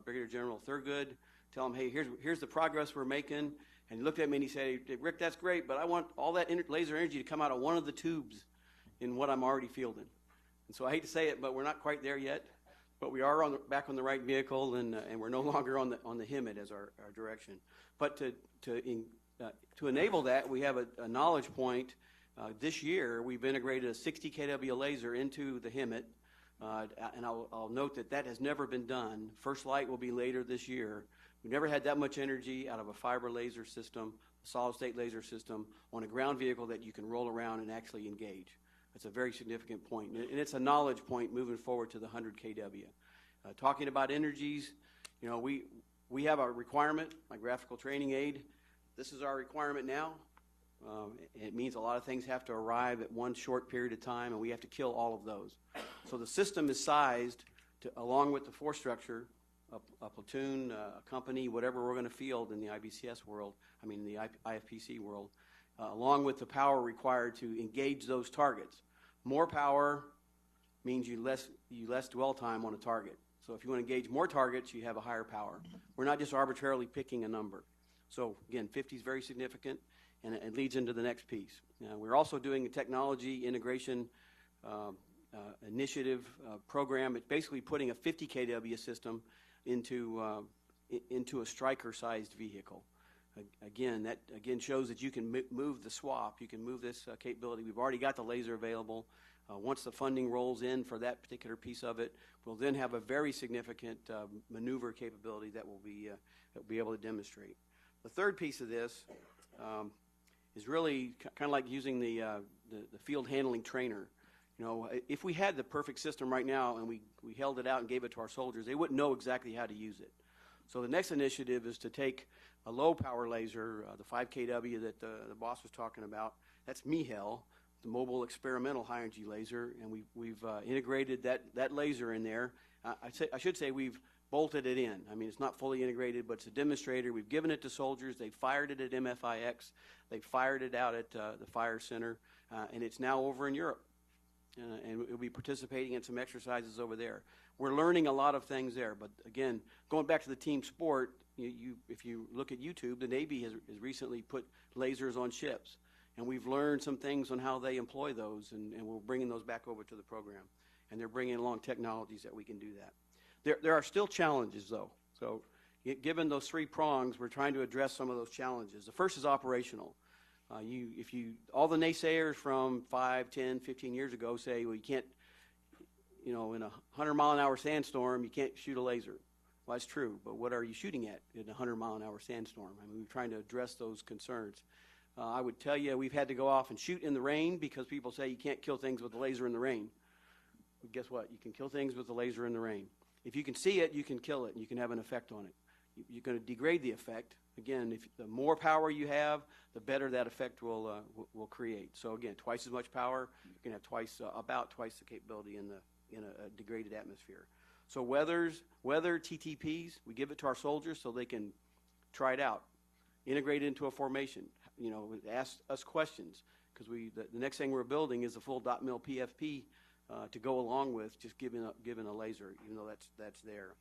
Brigadier General Thurgood, tell him, hey, here's the progress we're making. And he looked at me and he said, hey, Rick, that's great, but I want all that laser energy to come out of one of the tubes in what I'm already fielding. And so I hate to say it, but we're not quite there yet. But we are back on the right vehicle, and we're no longer on the HIMMET as our direction. But to enable that, we have a knowledge point. This year, we've integrated a 60 kW laser into the HIMMET. And I'll note that has never been done. First light will be later this year. We've never had that much energy out of a fiber laser system, a solid-state laser system, on a ground vehicle that you can roll around and actually engage. That's a very significant point. And it's a knowledge point moving forward to the 100 kW. Talking about energies, you know, we have a requirement, my graphical training aid. This is our requirement now. It means a lot of things have to arrive at one short period of time, and we have to kill all of those. So the system is sized to, along with the force structure, a platoon, a company, whatever we're going to field in the IBCS world, in the IFPC world, along with the power required to engage those targets. More power means you less dwell time on a target. So if you want to engage more targets, you have a higher power. We're not just arbitrarily picking a number. So again, 50 is very significant, and it leads into the next piece. We're also doing a technology integration initiative program. It's basically putting a 50 kW system into a striker-sized vehicle. Again, that shows that you can move the swap. You can move this capability. We've already got the laser available. Once the funding rolls in for that particular piece of it, we'll then have a very significant maneuver capability that we'll be able to demonstrate. The third piece of this is really kind of like using the field handling trainer. You know, if we had the perfect system right now and we held it out and gave it to our soldiers, they wouldn't know exactly how to use it. So the next initiative is to take a low power laser, the 5 kW that the boss was talking about. That's MIHEL, the mobile experimental high energy laser, and we've integrated that laser in there. I should say we've bolted it in. It's not fully integrated, but it's a demonstrator. We've given it to soldiers. They fired it at MFIX. They fired it out at the Fire Center, and it's now over in Europe. And we'll be participating in some exercises over there. We're learning a lot of things there, but again, going back to the team sport, if you look at YouTube, the Navy has recently put lasers on ships, and we've learned some things on how they employ those, and we're bringing those back over to the program, and they're bringing along technologies that we can do that. There are still challenges, though. So given those three prongs, we're trying to address some of those challenges. The first is operational. All the naysayers from 5, 10, 15 years ago say, well, you can't, in a 100-mile-an-hour sandstorm, you can't shoot a laser. Well, that's true, but what are you shooting at in a 100-mile-an-hour sandstorm? We're trying to address those concerns. I would tell you we've had to go off and shoot in the rain because people say you can't kill things with a laser in the rain. But guess what? You can kill things with a laser in the rain. If you can see it, you can kill it, and you can have an effect on it. You're going to degrade the effect. Again, the more power you have, the better that effect will create. So again, twice as much power, you can have about twice the capability in a degraded atmosphere. So weather TTPs, we give it to our soldiers so they can try it out, integrate it into a formation. Ask us questions, because the next thing we're building is a full dot mil PFP to go along with just giving a laser, even though that's there.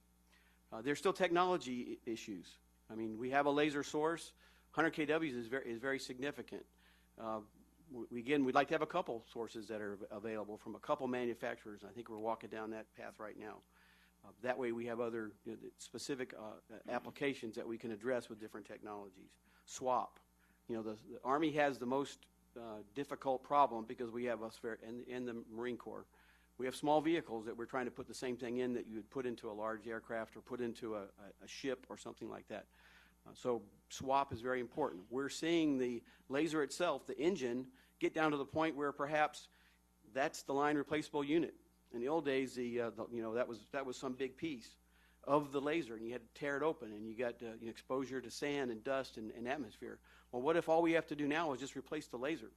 There's still technology issues. I mean, we have a laser source. 100 kW is very significant. We'd like to have a couple sources that are available from a couple manufacturers. I think we're walking down that path right now. That way we have other specific applications that we can address with different technologies. Swap. The Army has the most difficult problem because we have in the Marine Corps. We have small vehicles that we're trying to put the same thing in that you would put into a large aircraft or put into a ship or something like that. So swap is very important. We're seeing the laser itself, the engine, get down to the point where perhaps that's the line replaceable unit. In the old days, that was some big piece of the laser, and you had to tear it open, and you got exposure to sand and dust and atmosphere. Well, what if all we have to do now is just replace the laser,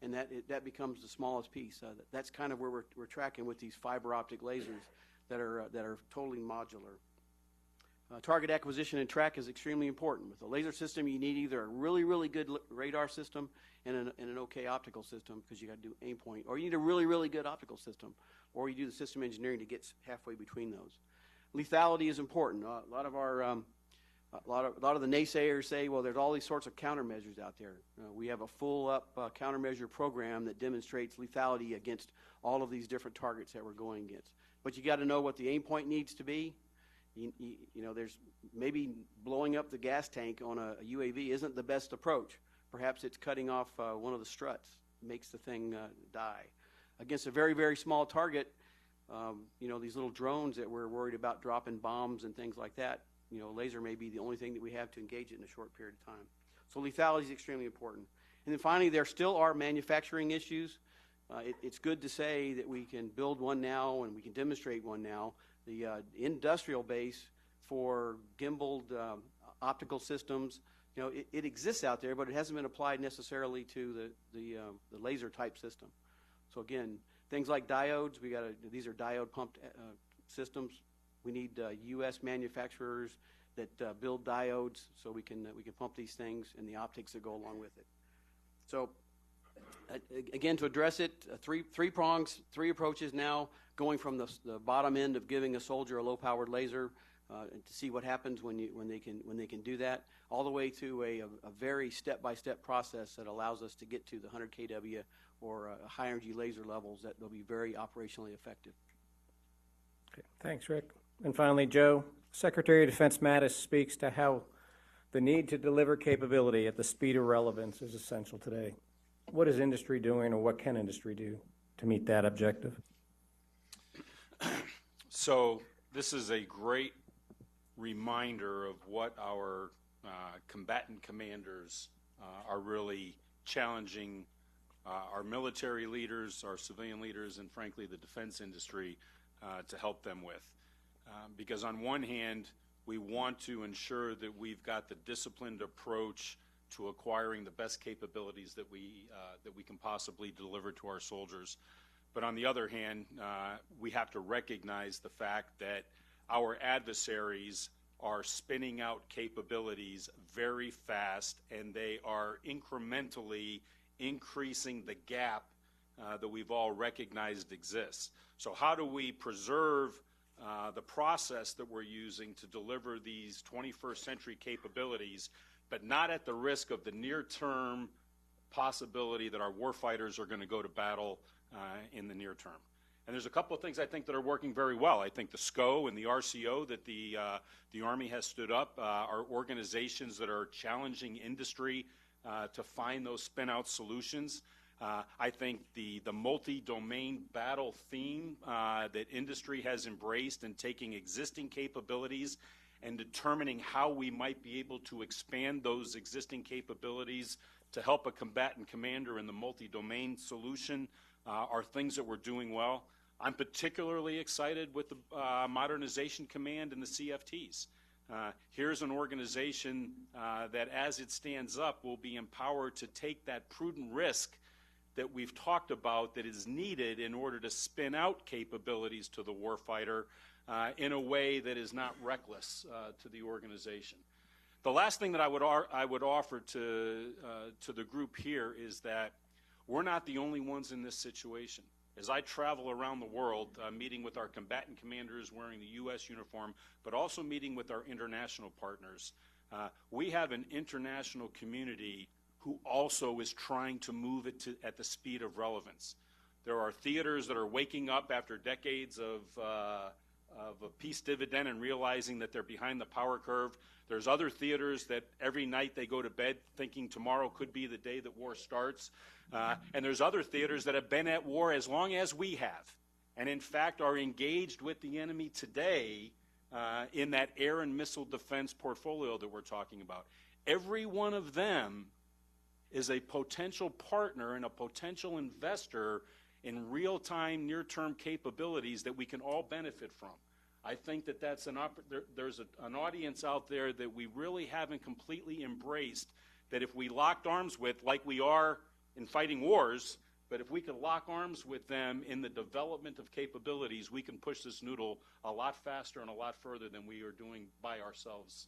and that becomes the smallest piece? That's kind of where we're tracking with these fiber optic lasers that are totally modular. Target acquisition and track is extremely important. With a laser system, you need either a really, really good radar system and an okay optical system, because you got to do aim point, or you need a really, really good optical system, or you do the system engineering to get halfway between those. Lethality is important. A lot of the naysayers say, well, there's all these sorts of countermeasures out there. We have a full-up countermeasure program that demonstrates lethality against all of these different targets that we're going against. But you got to know what the aim point needs to be. There's maybe blowing up the gas tank on a UAV isn't the best approach. Perhaps it's cutting off one of the struts, makes the thing die. Against a very, very small target, these little drones that we're worried about dropping bombs and things like that, laser may be the only thing that we have to engage it in a short period of time. So lethality is extremely important. And then finally, there still are manufacturing issues. It's good to say that we can build one now and we can demonstrate one now. The industrial base for gimbaled optical systems, it exists out there, but it hasn't been applied necessarily to the laser type system. So again, things like diodes, these are diode pumped systems. We need U.S. manufacturers that build diodes so we can pump these things and the optics that go along with it. So again, to address it, three prongs, three approaches now, going from the bottom end of giving a soldier a low-powered laser to see what happens when they can do that, all the way to a very step-by-step process that allows us to get to the 100 kW or high energy laser levels that will be very operationally effective. Okay, thanks, Rick. And finally, Joe, Secretary of Defense Mattis speaks to how the need to deliver capability at the speed of relevance is essential today. What is industry doing, or what can industry do to meet that objective? So this is a great reminder of what our combatant commanders are really challenging our military leaders, our civilian leaders, and frankly the defense industry to help them with. Because on one hand, we want to ensure that we've got the disciplined approach to acquiring the best capabilities that we can possibly deliver to our soldiers. But on the other hand, we have to recognize the fact that our adversaries are spinning out capabilities very fast, and they are incrementally increasing the gap that we've all recognized exists. So how do we preserve the process that we're using to deliver these 21st century capabilities, but not at the risk of the near-term possibility that our warfighters are going to go to battle in the near term? And there's a couple of things I think that are working very well. I think the SCO and the RCO that the Army has stood up are organizations that are challenging industry to find those spin-out solutions. I think the multi-domain battle theme that industry has embraced and taking existing capabilities and determining how we might be able to expand those existing capabilities to help a combatant commander in the multi-domain solution are things that we're doing well. I'm particularly excited with the Modernization Command and the CFTs. Here's an organization that, as it stands up, will be empowered to take that prudent risk that we've talked about that is needed in order to spin out capabilities to the warfighter in a way that is not reckless to the organization. The last thing that I would offer to the group here is that we're not the only ones in this situation. as I travel around the world, meeting with our combatant commanders wearing the U.S. uniform, but also meeting with our international partners, we have an international community who also is trying to move it at the speed of relevance. There are theaters that are waking up after decades of a peace dividend and realizing that they're behind the power curve. There's other theaters that every night they go to bed thinking tomorrow could be the day that war starts. And there's other theaters that have been at war as long as we have, and in fact are engaged with the enemy today in that air and missile defense portfolio that we're talking about. Every one of them is a potential partner and a potential investor in real-time, near-term capabilities that we can all benefit from. I think that there's an audience out there that we really haven't completely embraced, that if we locked arms with, like we are in fighting wars, but if we could lock arms with them in the development of capabilities, we can push this noodle a lot faster and a lot further than we are doing by ourselves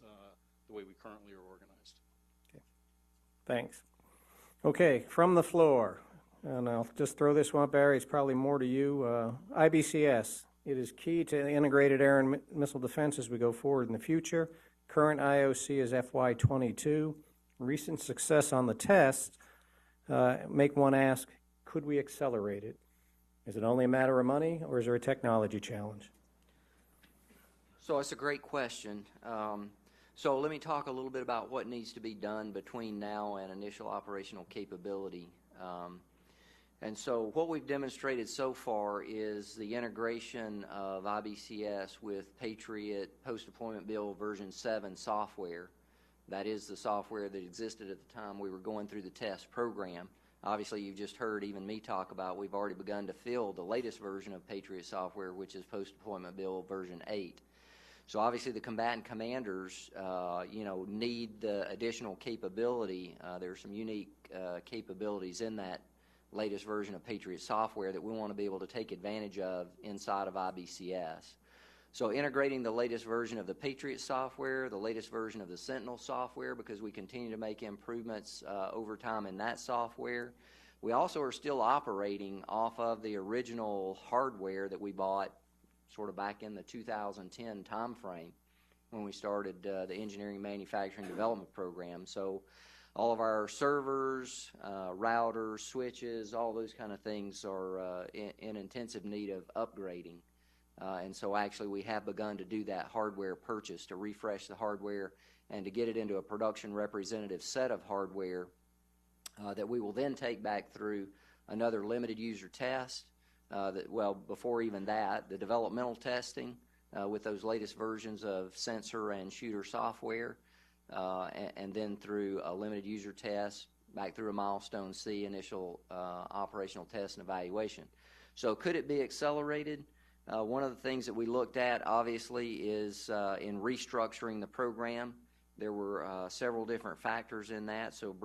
the way we currently are organized. Okay. Thanks. Okay, from the floor, and I'll just throw this one up, Barry, it's probably more to you. IBCS, it is key to integrated air and missile defense as we go forward in the future. Current IOC is FY22. Recent success on the test make one ask, could we accelerate it? Is it only a matter of money, or is there a technology challenge? So it's a great question. So let me talk a little bit about what needs to be done between now and initial operational capability. And so what we've demonstrated so far is the integration of IBCS with Patriot Post-Deployment Bill version 7 software. That is the software that existed at the time we were going through the test program. Obviously, you've just heard even me talk about we've already begun to fill the latest version of Patriot software, which is Post-Deployment Bill version 8. So obviously the combatant commanders, need the additional capability. There are some unique capabilities in that latest version of Patriot software that we want to be able to take advantage of inside of IBCS. So integrating the latest version of the Patriot software, the latest version of the Sentinel software, because we continue to make improvements over time in that software. We also are still operating off of the original hardware that we bought sort of back in the 2010 timeframe when we started the engineering, manufacturing, development program. So all of our servers, routers, switches, all those kind of things are in intensive need of upgrading. And so actually we have begun to do that hardware purchase to refresh the hardware and to get it into a production representative set of hardware that we will then take back through another limited user test. Before even that, the developmental testing with those latest versions of sensor and shooter software, and then through a limited user test, back through a milestone C, initial operational test and evaluation. So could it be accelerated? One of the things that we looked at, obviously, is in restructuring the program. There were several different factors in that, so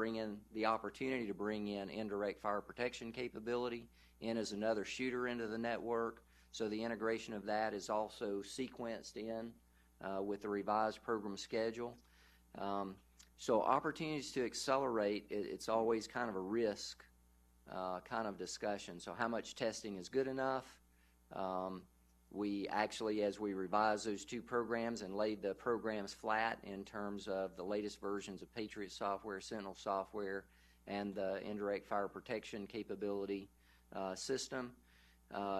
the opportunity to bring in indirect fire protection capability in as another shooter into the network. So the integration of that is also sequenced in with the revised program schedule. So opportunities to accelerate, it's always kind of a risk kind of discussion. So how much testing is good enough? We actually, as we revised those two programs and laid the programs flat in terms of the latest versions of Patriot software, Sentinel software, and the indirect fire protection capability system,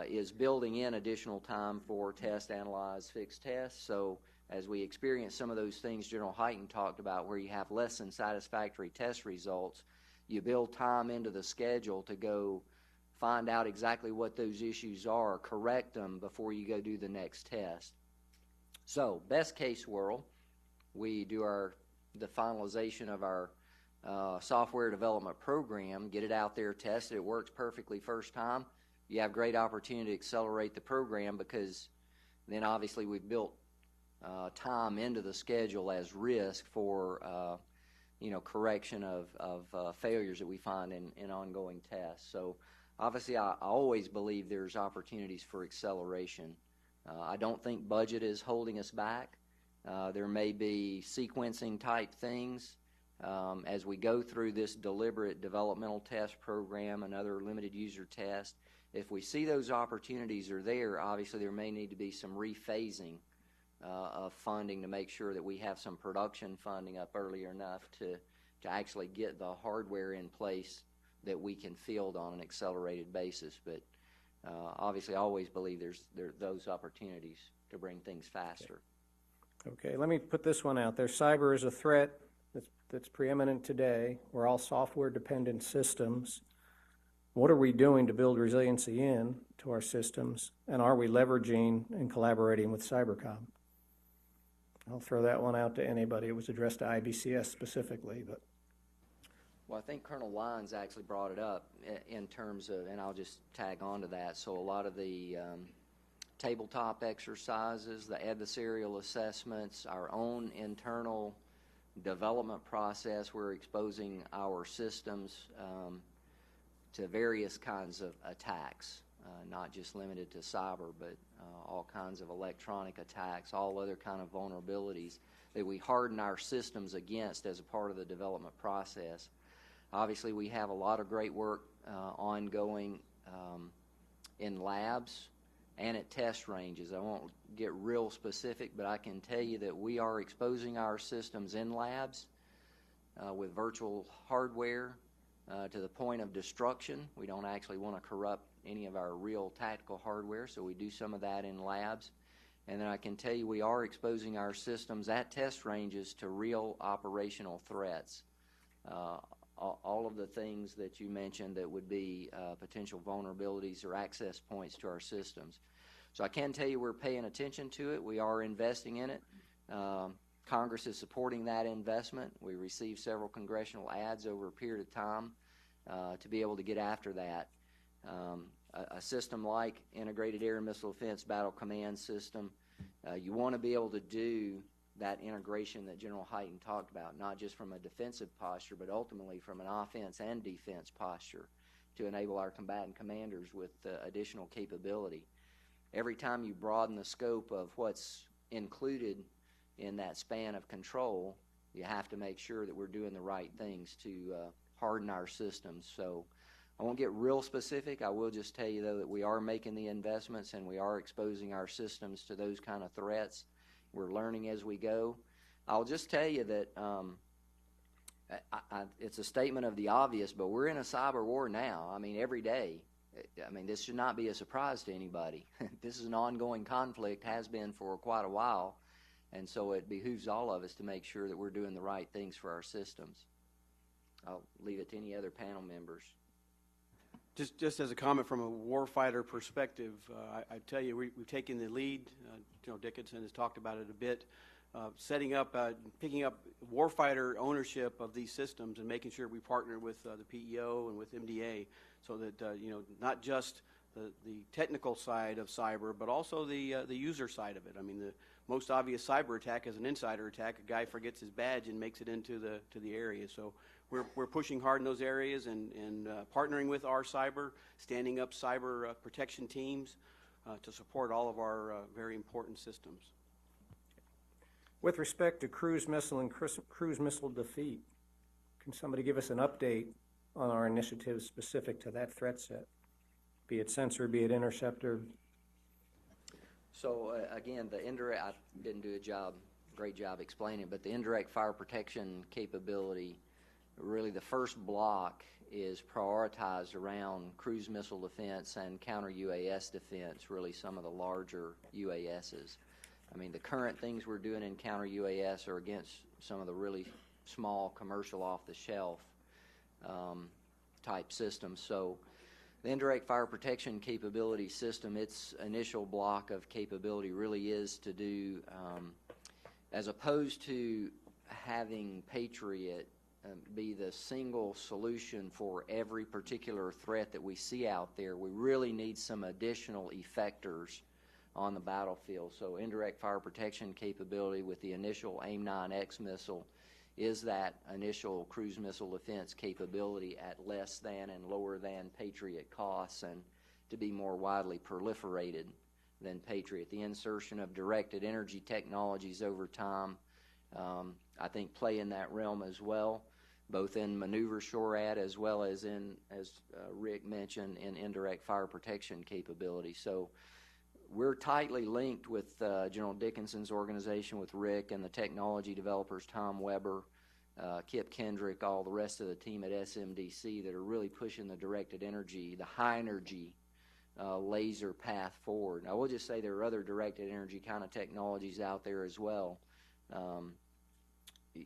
is building in additional time for test, analyze, fix, test. So as we experience some of those things General Hyten talked about, where you have less than satisfactory test results, you build time into the schedule to go find out exactly what those issues are, correct them before you go do the next test. So best case world, we do the finalization of our software development program, get it out there, test it, it works perfectly first time. You have great opportunity to accelerate the program, because then obviously we've built time into the schedule as risk for correction of failures that we find in ongoing tests. So obviously I always believe there's opportunities for acceleration. I don't think budget is holding us back. There may be sequencing type things as we go through this deliberate developmental test program, another limited user test, If we see those opportunities are there, obviously there may need to be some rephasing of funding to make sure that we have some production funding up earlier enough to actually get the hardware in place that we can field on an accelerated basis. But obviously I always believe there those opportunities to bring things faster. Okay, let me put this one out there. Cyber is a threat that's preeminent today. We're all software-dependent systems. What are we doing to build resiliency into our systems, and are we leveraging and collaborating with Cybercom? I'll throw that one out to anybody. It was addressed to IBCS specifically, but. Well, I think Colonel Lyons actually brought it up in terms of, and I'll just tag on to that. So a lot of the tabletop exercises, the adversarial assessments, our own internal development process, we're exposing our systems to various kinds of attacks, not just limited to cyber, but all kinds of electronic attacks, all other kind of vulnerabilities that we harden our systems against as a part of the development process. Obviously, we have a lot of great work ongoing in labs and at test ranges. I won't get real specific, but I can tell you that we are exposing our systems in labs with virtual hardware to the point of destruction. We don't actually want to corrupt any of our real tactical hardware, so we do some of that in labs. And then I can tell you we are exposing our systems at test ranges to real operational threats. All of the things that you mentioned that would be potential vulnerabilities or access points to our systems. So I can tell you we're paying attention to it. We are investing in it. Congress is supporting that investment. We received several congressional ads over a period of time to be able to get after that. A system like Integrated Air and Missile Defense Battle Command System, you want to be able to do that integration that General Hyten talked about, not just from a defensive posture, but ultimately from an offense and defense posture to enable our combatant commanders with additional capability. Every time you broaden the scope of what's included in that span of control, you have to make sure that we're doing the right things to harden our systems. So I won't get real specific. I will just tell you, though, that we are making the investments and we are exposing our systems to those kind of threats. We're learning as we go. I'll just tell you that it's a statement of the obvious, but we're in a cyber war now. I mean, every day. I mean, this should not be a surprise to anybody. This is an ongoing conflict, has been for quite a while, and so it behooves all of us to make sure that we're doing the right things for our systems. I'll leave it to any other panel members. Just as a comment from a warfighter perspective, I tell you, we've taken the lead. General Dickinson has talked about it a bit, setting up, picking up warfighter ownership of these systems and making sure we partner with the PEO and with MDA so that, not just the technical side of cyber, but also the user side of it. I mean, the most obvious cyber attack is an insider attack. A guy forgets his badge and makes it into the area. So we're pushing hard in those areas and partnering with our cyber, standing up cyber protection teams to support all of our very important systems. With respect to cruise missile and cruise missile defeat, can somebody give us an update on our initiatives specific to that threat set, be it sensor, be it interceptor? So again, the indirect, I didn't do great job explaining, but the indirect fire protection capability, really the first block is prioritized around cruise missile defense and counter UAS defense, really some of the larger UASs. I mean, the current things we're doing in counter UAS are against some of the really small commercial off-the-shelf type systems. So the indirect fire protection capability system, its initial block of capability really is to do, as opposed to having Patriot be the single solution for every particular threat that we see out there, we really need some additional effectors on the battlefield. So indirect fire protection capability with the initial AIM-9X missile is that initial cruise missile defense capability at less than and lower than Patriot costs and to be more widely proliferated than Patriot. The insertion of directed energy technologies over time, I think, play in that realm as well. both in maneuver SHORAD as well as in, as Rick mentioned, in indirect fire protection capability. So we're tightly linked with General Dickinson's organization, with Rick and the technology developers, Tom Weber, Kip Kendrick, all the rest of the team at SMDC that are really pushing the directed energy, the high energy laser path forward. I will just say there are other directed energy kind of technologies out there as well,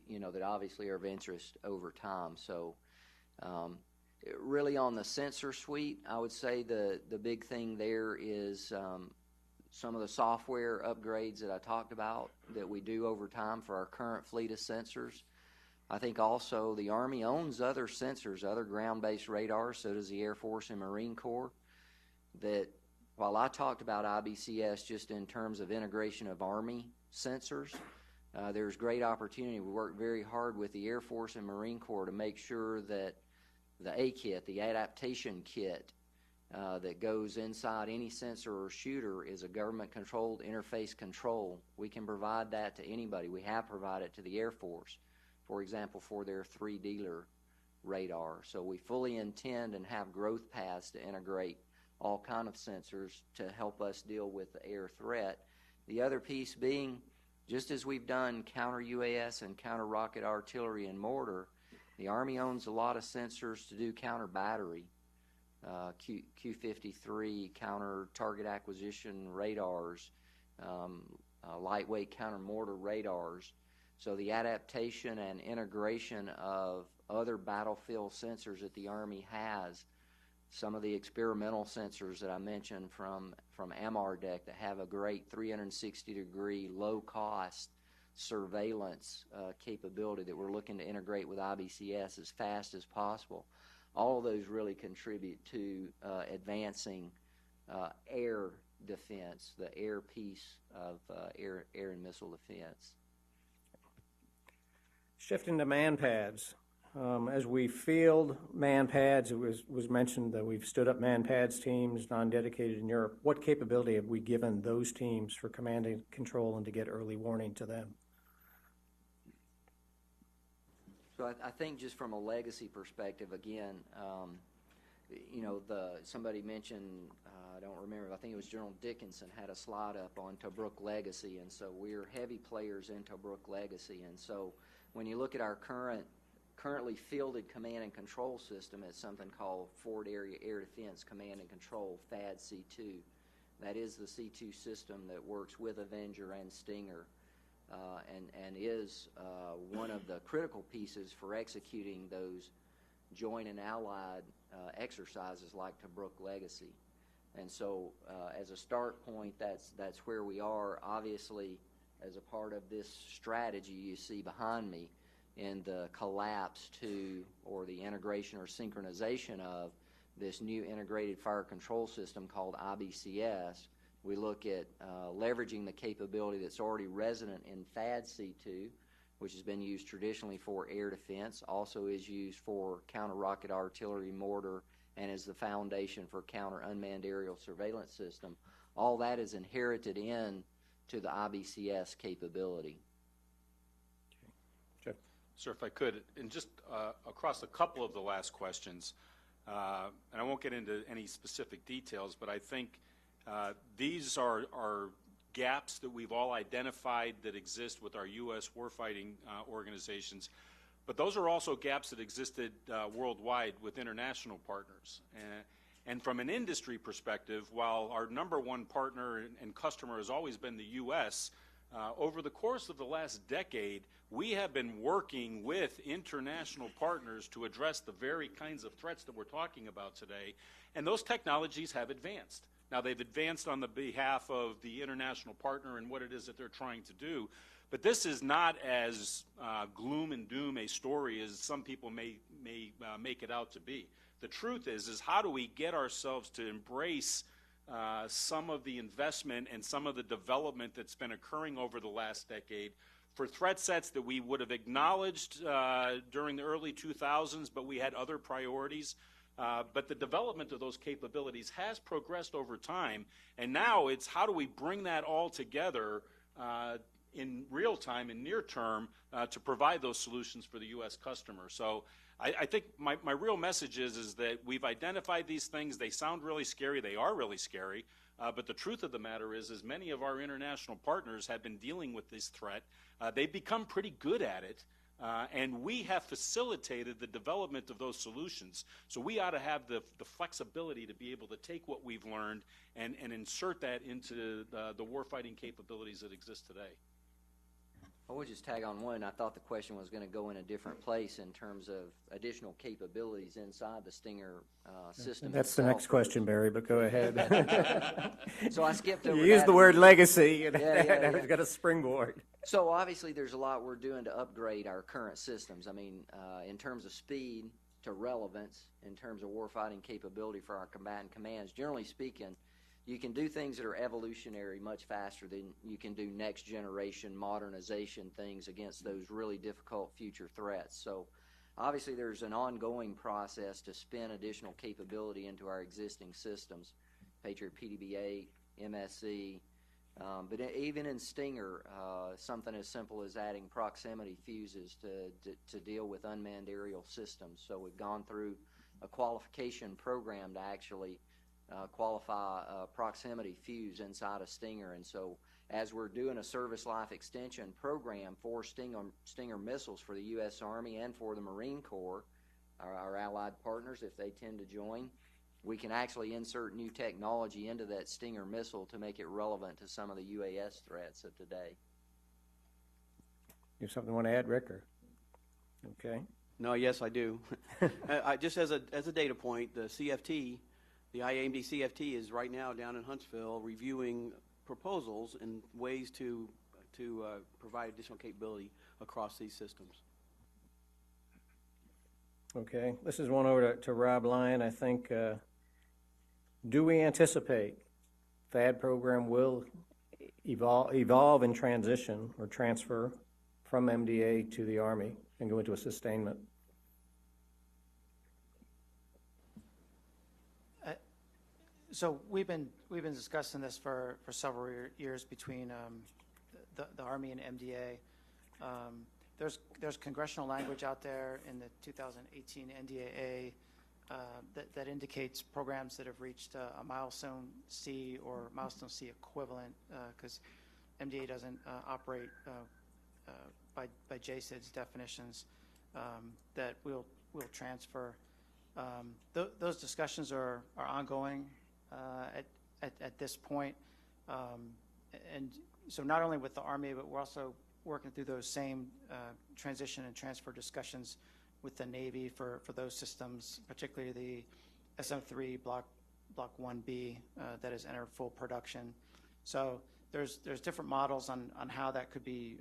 you know, that obviously are of interest over time. So really on the sensor suite, I would say the big thing there is some of the software upgrades that I talked about that we do over time for our current fleet of sensors. I think also the Army owns other sensors, other ground-based radars, so does the Air Force and Marine Corps, that while I talked about IBCS just in terms of integration of Army sensors, there's great opportunity. We work very hard with the Air Force and Marine Corps to make sure that the A-kit, the adaptation kit, that goes inside any sensor or shooter is a government-controlled interface control. We can provide that to anybody. We have provided to the Air Force, for example, for their 3-dealer radar. So we fully intend and have growth paths to integrate all kind of sensors to help us deal with the air threat. The other piece being, just as we've done counter-UAS and counter-rocket artillery and mortar, the Army owns a lot of sensors to do counter-battery. Q-53 counter target acquisition radars, lightweight counter mortar radars. So the adaptation and integration of other battlefield sensors that the Army has, some of the experimental sensors that I mentioned from AMARDEC that have a great 360-degree low-cost surveillance capability that we're looking to integrate with IBCS as fast as possible. All of those really contribute to advancing air defense, the air piece of air and missile defense. Shifting to man pads. As we field man pads, it was mentioned that we've stood up man pads teams, non-dedicated in Europe. What capability have we given those teams for command and control and to get early warning to them? So I think just from a legacy perspective, again, you know, somebody mentioned, I don't remember, I think it was General Dickinson had a slide up on Tobruk Legacy, and so we're heavy players in Tobruk Legacy. And so when you look at our currently fielded command and control system, it's something called Forward Area Air Defense Command and Control, FAD C2. That is the C2 system that works with Avenger and Stinger. And is one of the critical pieces for executing those joint and allied exercises like Tobruk Legacy. And so as a start point, that's where we are. Obviously, as a part of this strategy you see behind me in the collapse to, or the integration or synchronization of this new integrated fire control system called IBCS, we look at leveraging the capability that's already resident in FAD C2, which has been used traditionally for air defense, also is used for counter-rocket artillery, mortar, and is the foundation for counter-unmanned aerial surveillance system. All that is inherited in to the IBCS capability. Jeff? Sir, if I could, and just across a couple of the last questions, and I won't get into any specific details, but I think these are gaps that we've all identified that exist with our U.S. warfighting organizations, but those are also gaps that existed worldwide with international partners. And from an industry perspective, while our number one partner and customer has always been the U.S., over the course of the last decade, we have been working with international partners to address the very kinds of threats that we're talking about today, and those technologies have advanced. Now, they've advanced on the behalf of the international partner and what it is that they're trying to do, but this is not as gloom and doom a story as some people may make it out to be. The truth is how do we get ourselves to embrace some of the investment and some of the development that's been occurring over the last decade for threat sets that we would have acknowledged during the early 2000s, but we had other priorities. But the development of those capabilities has progressed over time, and now it's how do we bring that all together in real time and near term to provide those solutions for the U.S. customer. So I think my real message is that we've identified these things. They sound really scary. They are really scary. But the truth of the matter is many of our international partners have been dealing with this threat. They've become pretty good at it. And we have facilitated the development of those solutions. So we ought to have the flexibility to be able to take what we've learned and insert that into the warfighting capabilities that exist today. I would just tag on one. I thought the question was going to go in a different place in terms of additional capabilities inside the Stinger system. That's the next question, Barry, but go ahead. So I skipped over You used that. the word legacy, and Yeah. I was got a springboard. So obviously there's a lot we're doing to upgrade our current systems. I mean, in terms of speed to relevance, in terms of warfighting capability for our combatant commands, generally speaking, you can do things that are evolutionary much faster than you can do next generation modernization things against those really difficult future threats. So obviously there's an ongoing process to spin additional capability into our existing systems, Patriot PDB-8, MSC, but even in Stinger, something as simple as adding proximity fuses to deal with unmanned aerial systems. So we've gone through a qualification program to actually qualify a proximity fuse inside a Stinger. And so as we're doing a service life extension program for Stinger missiles for the U.S. Army and for the Marine Corps, our allied partners, if they tend to join, we can actually insert new technology into that Stinger missile to make it relevant to some of the UAS threats of today. You have something you want to add, Rick? Or? Okay. No, yes, I do. Just as a data point, the CFT, the IAMD CFT is right now down in Huntsville reviewing proposals and ways to provide additional capability across these systems. Okay. This is one over to Rob Lyon, I think. Do we anticipate THAAD program will evolve and transition or transfer from MDA to the Army and go into a sustainment? So we've been discussing this for several years between the Army and MDA. There's congressional language out there in the 2018 NDAA that indicates programs that have reached a milestone C or milestone C equivalent, because MDA doesn't operate by JCID's definitions, that we'll transfer. Those discussions are ongoing at this point, and so not only with the Army, but we're also working through those same transition and transfer discussions with the Navy for those systems, particularly the SM-3 Block 1B that has entered full production. So there's different models on how that could be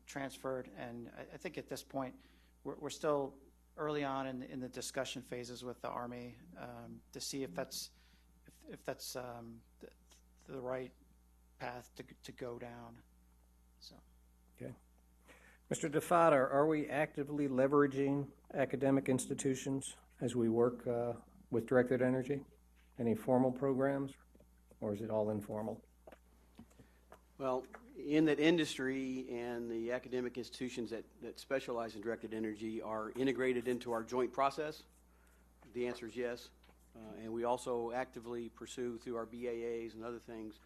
transferred, and I think at this point we're still early on in the discussion phases with the Army to see if that's the right path to go down. So. Okay. Mr. DeFatta, are we actively leveraging academic institutions as we work with directed energy? Any formal programs, or is it all informal? Well, in that industry and the academic institutions that specialize in directed energy are integrated into our joint process, the answer is yes. And we also actively pursue through our BAAs and other things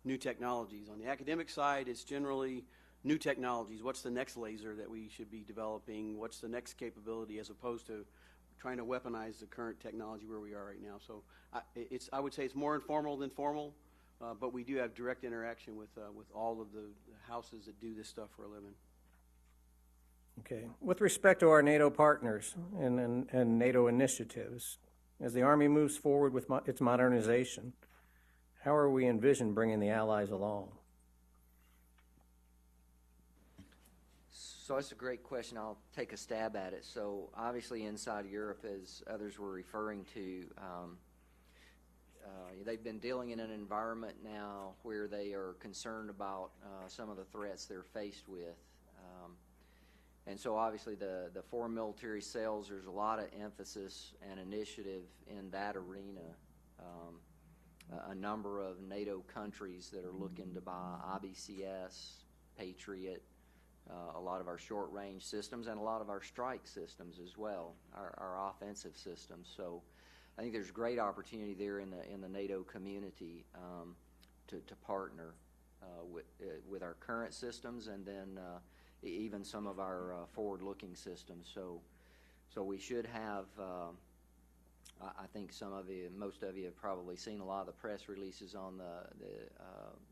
new technologies. On the academic side, it's generally new technologies. What's the next laser that we should be developing? What's the next capability, as opposed to trying to weaponize the current technology where we are right now. So I would say it's more informal than formal, but we do have direct interaction with all of the houses that do this stuff for a living. Okay. With respect to our NATO partners and NATO initiatives, as the Army moves forward with its modernization, how are we envision bringing the allies along? So that's a great question. I'll take a stab at it. So obviously inside Europe, as others were referring to, they've been dealing in an environment now where they are concerned about some of the threats they're faced with. And so obviously the foreign military sales, there's a lot of emphasis and initiative in that arena. A number of NATO countries that are looking to buy IBCS, Patriot, a lot of our short-range systems, and a lot of our strike systems as well, our offensive systems. So I think there's great opportunity there in the NATO community to partner with our current systems, and then even some of our forward-looking systems. So we should have. I think most of you have probably seen a lot of the press releases on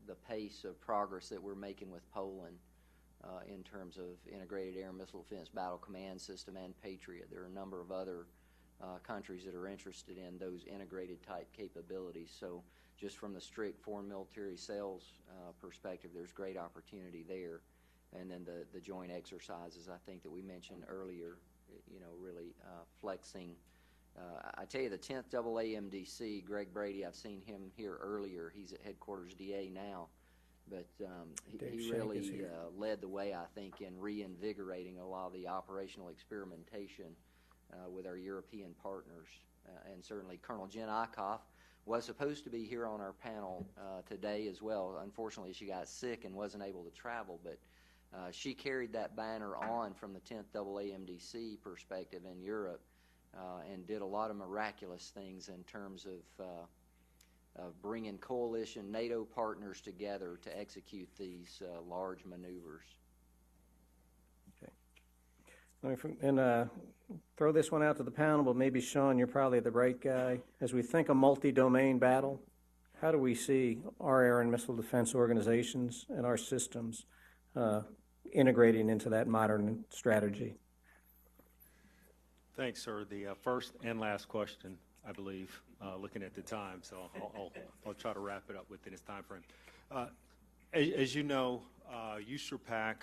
the pace of progress that we're making with Poland in terms of integrated air and missile defense battle command system and Patriot. There are a number of other countries that are interested in those integrated type capabilities. So just from the strict foreign military sales perspective, there's great opportunity there. And then the joint exercises, I think, that we mentioned earlier, really flexing. I tell you, the 10th AAMDC, Greg Brady, I've seen him here earlier. He's at headquarters DA now. But he really led the way, I think, in reinvigorating a lot of the operational experimentation with our European partners. And certainly Colonel Jen Eichhoff was supposed to be here on our panel today as well. Unfortunately, she got sick and wasn't able to travel, but she carried that banner on from the 10th AAMDC perspective in Europe and did a lot of miraculous things in terms of bringing coalition NATO partners together to execute these large maneuvers. Okay. And throw this one out to the panel, but maybe, Sean, you're probably the right guy. As we think of multi-domain battle, how do we see our air and missile defense organizations and our systems integrating into that modern strategy? Thanks, sir. The first and last question, I believe, looking at the time, so I'll try to wrap it up within its time frame. As you know, USURPAC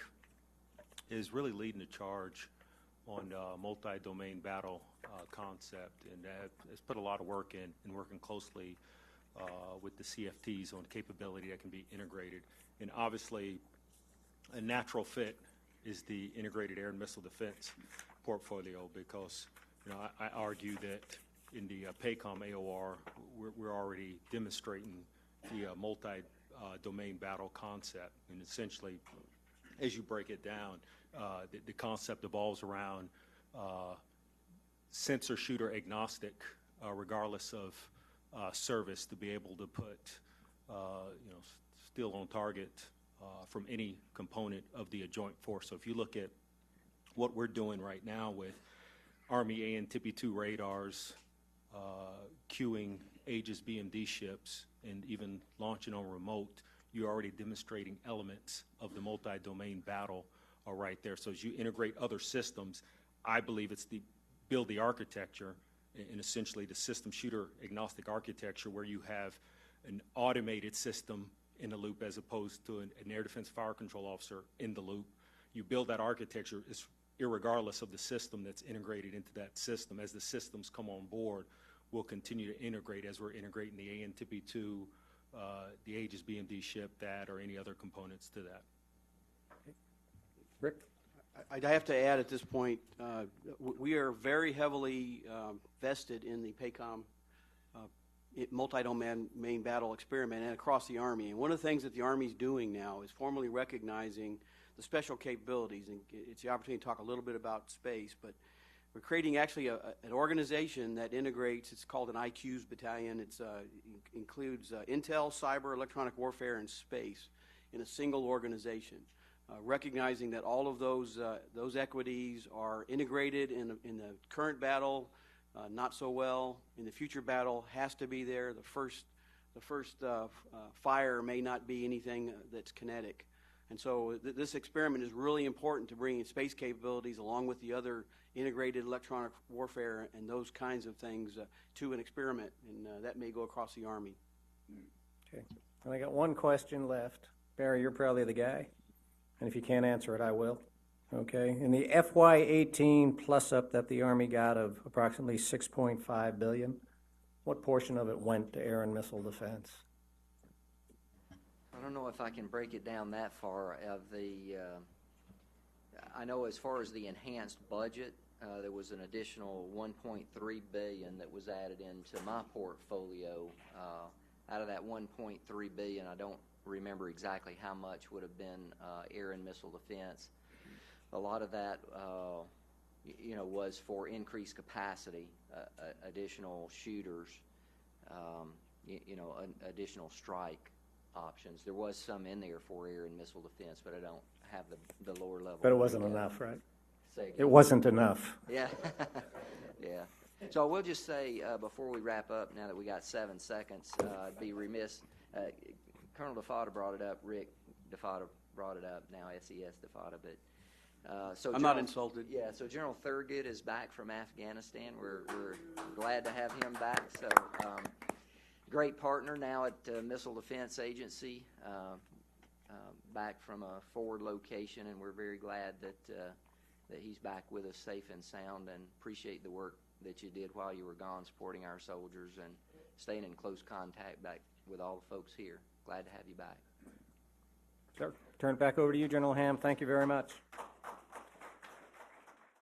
is really leading the charge on multi-domain battle concept, and has put a lot of work in working closely with the CFTs on capability that can be integrated. And obviously, a natural fit is the integrated air and missile defense portfolio, because I argue that in the PACOM AOR, we're already demonstrating the multi-domain battle concept. And essentially, as you break it down, the concept evolves around sensor shooter agnostic, regardless of service, to be able to put still on target from any component of the joint force. So if you look at what we're doing right now with Army AN-TPY-2 radars, queuing Aegis BMD ships, and even launching on remote, you're already demonstrating elements of the multi-domain battle right there. So as you integrate other systems, I believe it's build the architecture, and essentially the system shooter agnostic architecture, where you have an automated system in the loop as opposed to an air defense fire control officer in the loop. You build that architecture irregardless of the system that's integrated into that system. As the systems come on board, we'll continue to integrate as we're integrating the AN-TPY-2, the Aegis BMD ship, that, or any other components to that. Rick? I have to add at this point, we are very heavily vested in the PACOM multi-domain battle experiment and across the Army. And one of the things that the Army is doing now is formally recognizing the special capabilities, and it's the opportunity to talk a little bit about space, but we're creating actually an organization that integrates. It's called an IQs battalion. It includes intel, cyber, electronic warfare, and space in a single organization, recognizing that all of those equities are integrated in the current battle, not so well. In the future battle, has to be there. The first fire may not be anything that's kinetic. And so this experiment is really important to bring in space capabilities along with the other integrated electronic warfare and those kinds of things to an experiment, and that may go across the Army. Okay. And I got one question left. Barry, you're probably the guy, and if you can't answer it, I will. Okay. In the FY18 plus up that the Army got of approximately $6.5 billion, what portion of it went to air and missile defense? I don't know if I can break it down that far. I know as far as the enhanced budget, there was an additional $1.3 billion that was added into my portfolio. Out of that $1.3 billion, I don't remember exactly how much would have been air and missile defense. A lot of that, was for increased capacity, additional shooters, additional strike options. There was some in there for air and missile defense, but I don't have the lower level. But it wasn't enough, right? Say again. It wasn't enough. Yeah, yeah. So we'll just say, before we wrap up, now that we got 7 seconds, I'd be remiss. Colonel DeFatta brought it up, Rick DeFatta brought it up, now SES DeFatta, but so I'm not insulted. Yeah, so General Thurgood is back from Afghanistan. We're glad to have him back. So great partner now at Missile Defense Agency, back from a forward location, and we're very glad that he's back with us safe and sound, and appreciate the work that you did while you were gone supporting our soldiers and staying in close contact back with all the folks here. Glad to have you back. Sure. Turn it back over to you, General Ham. Thank you very much.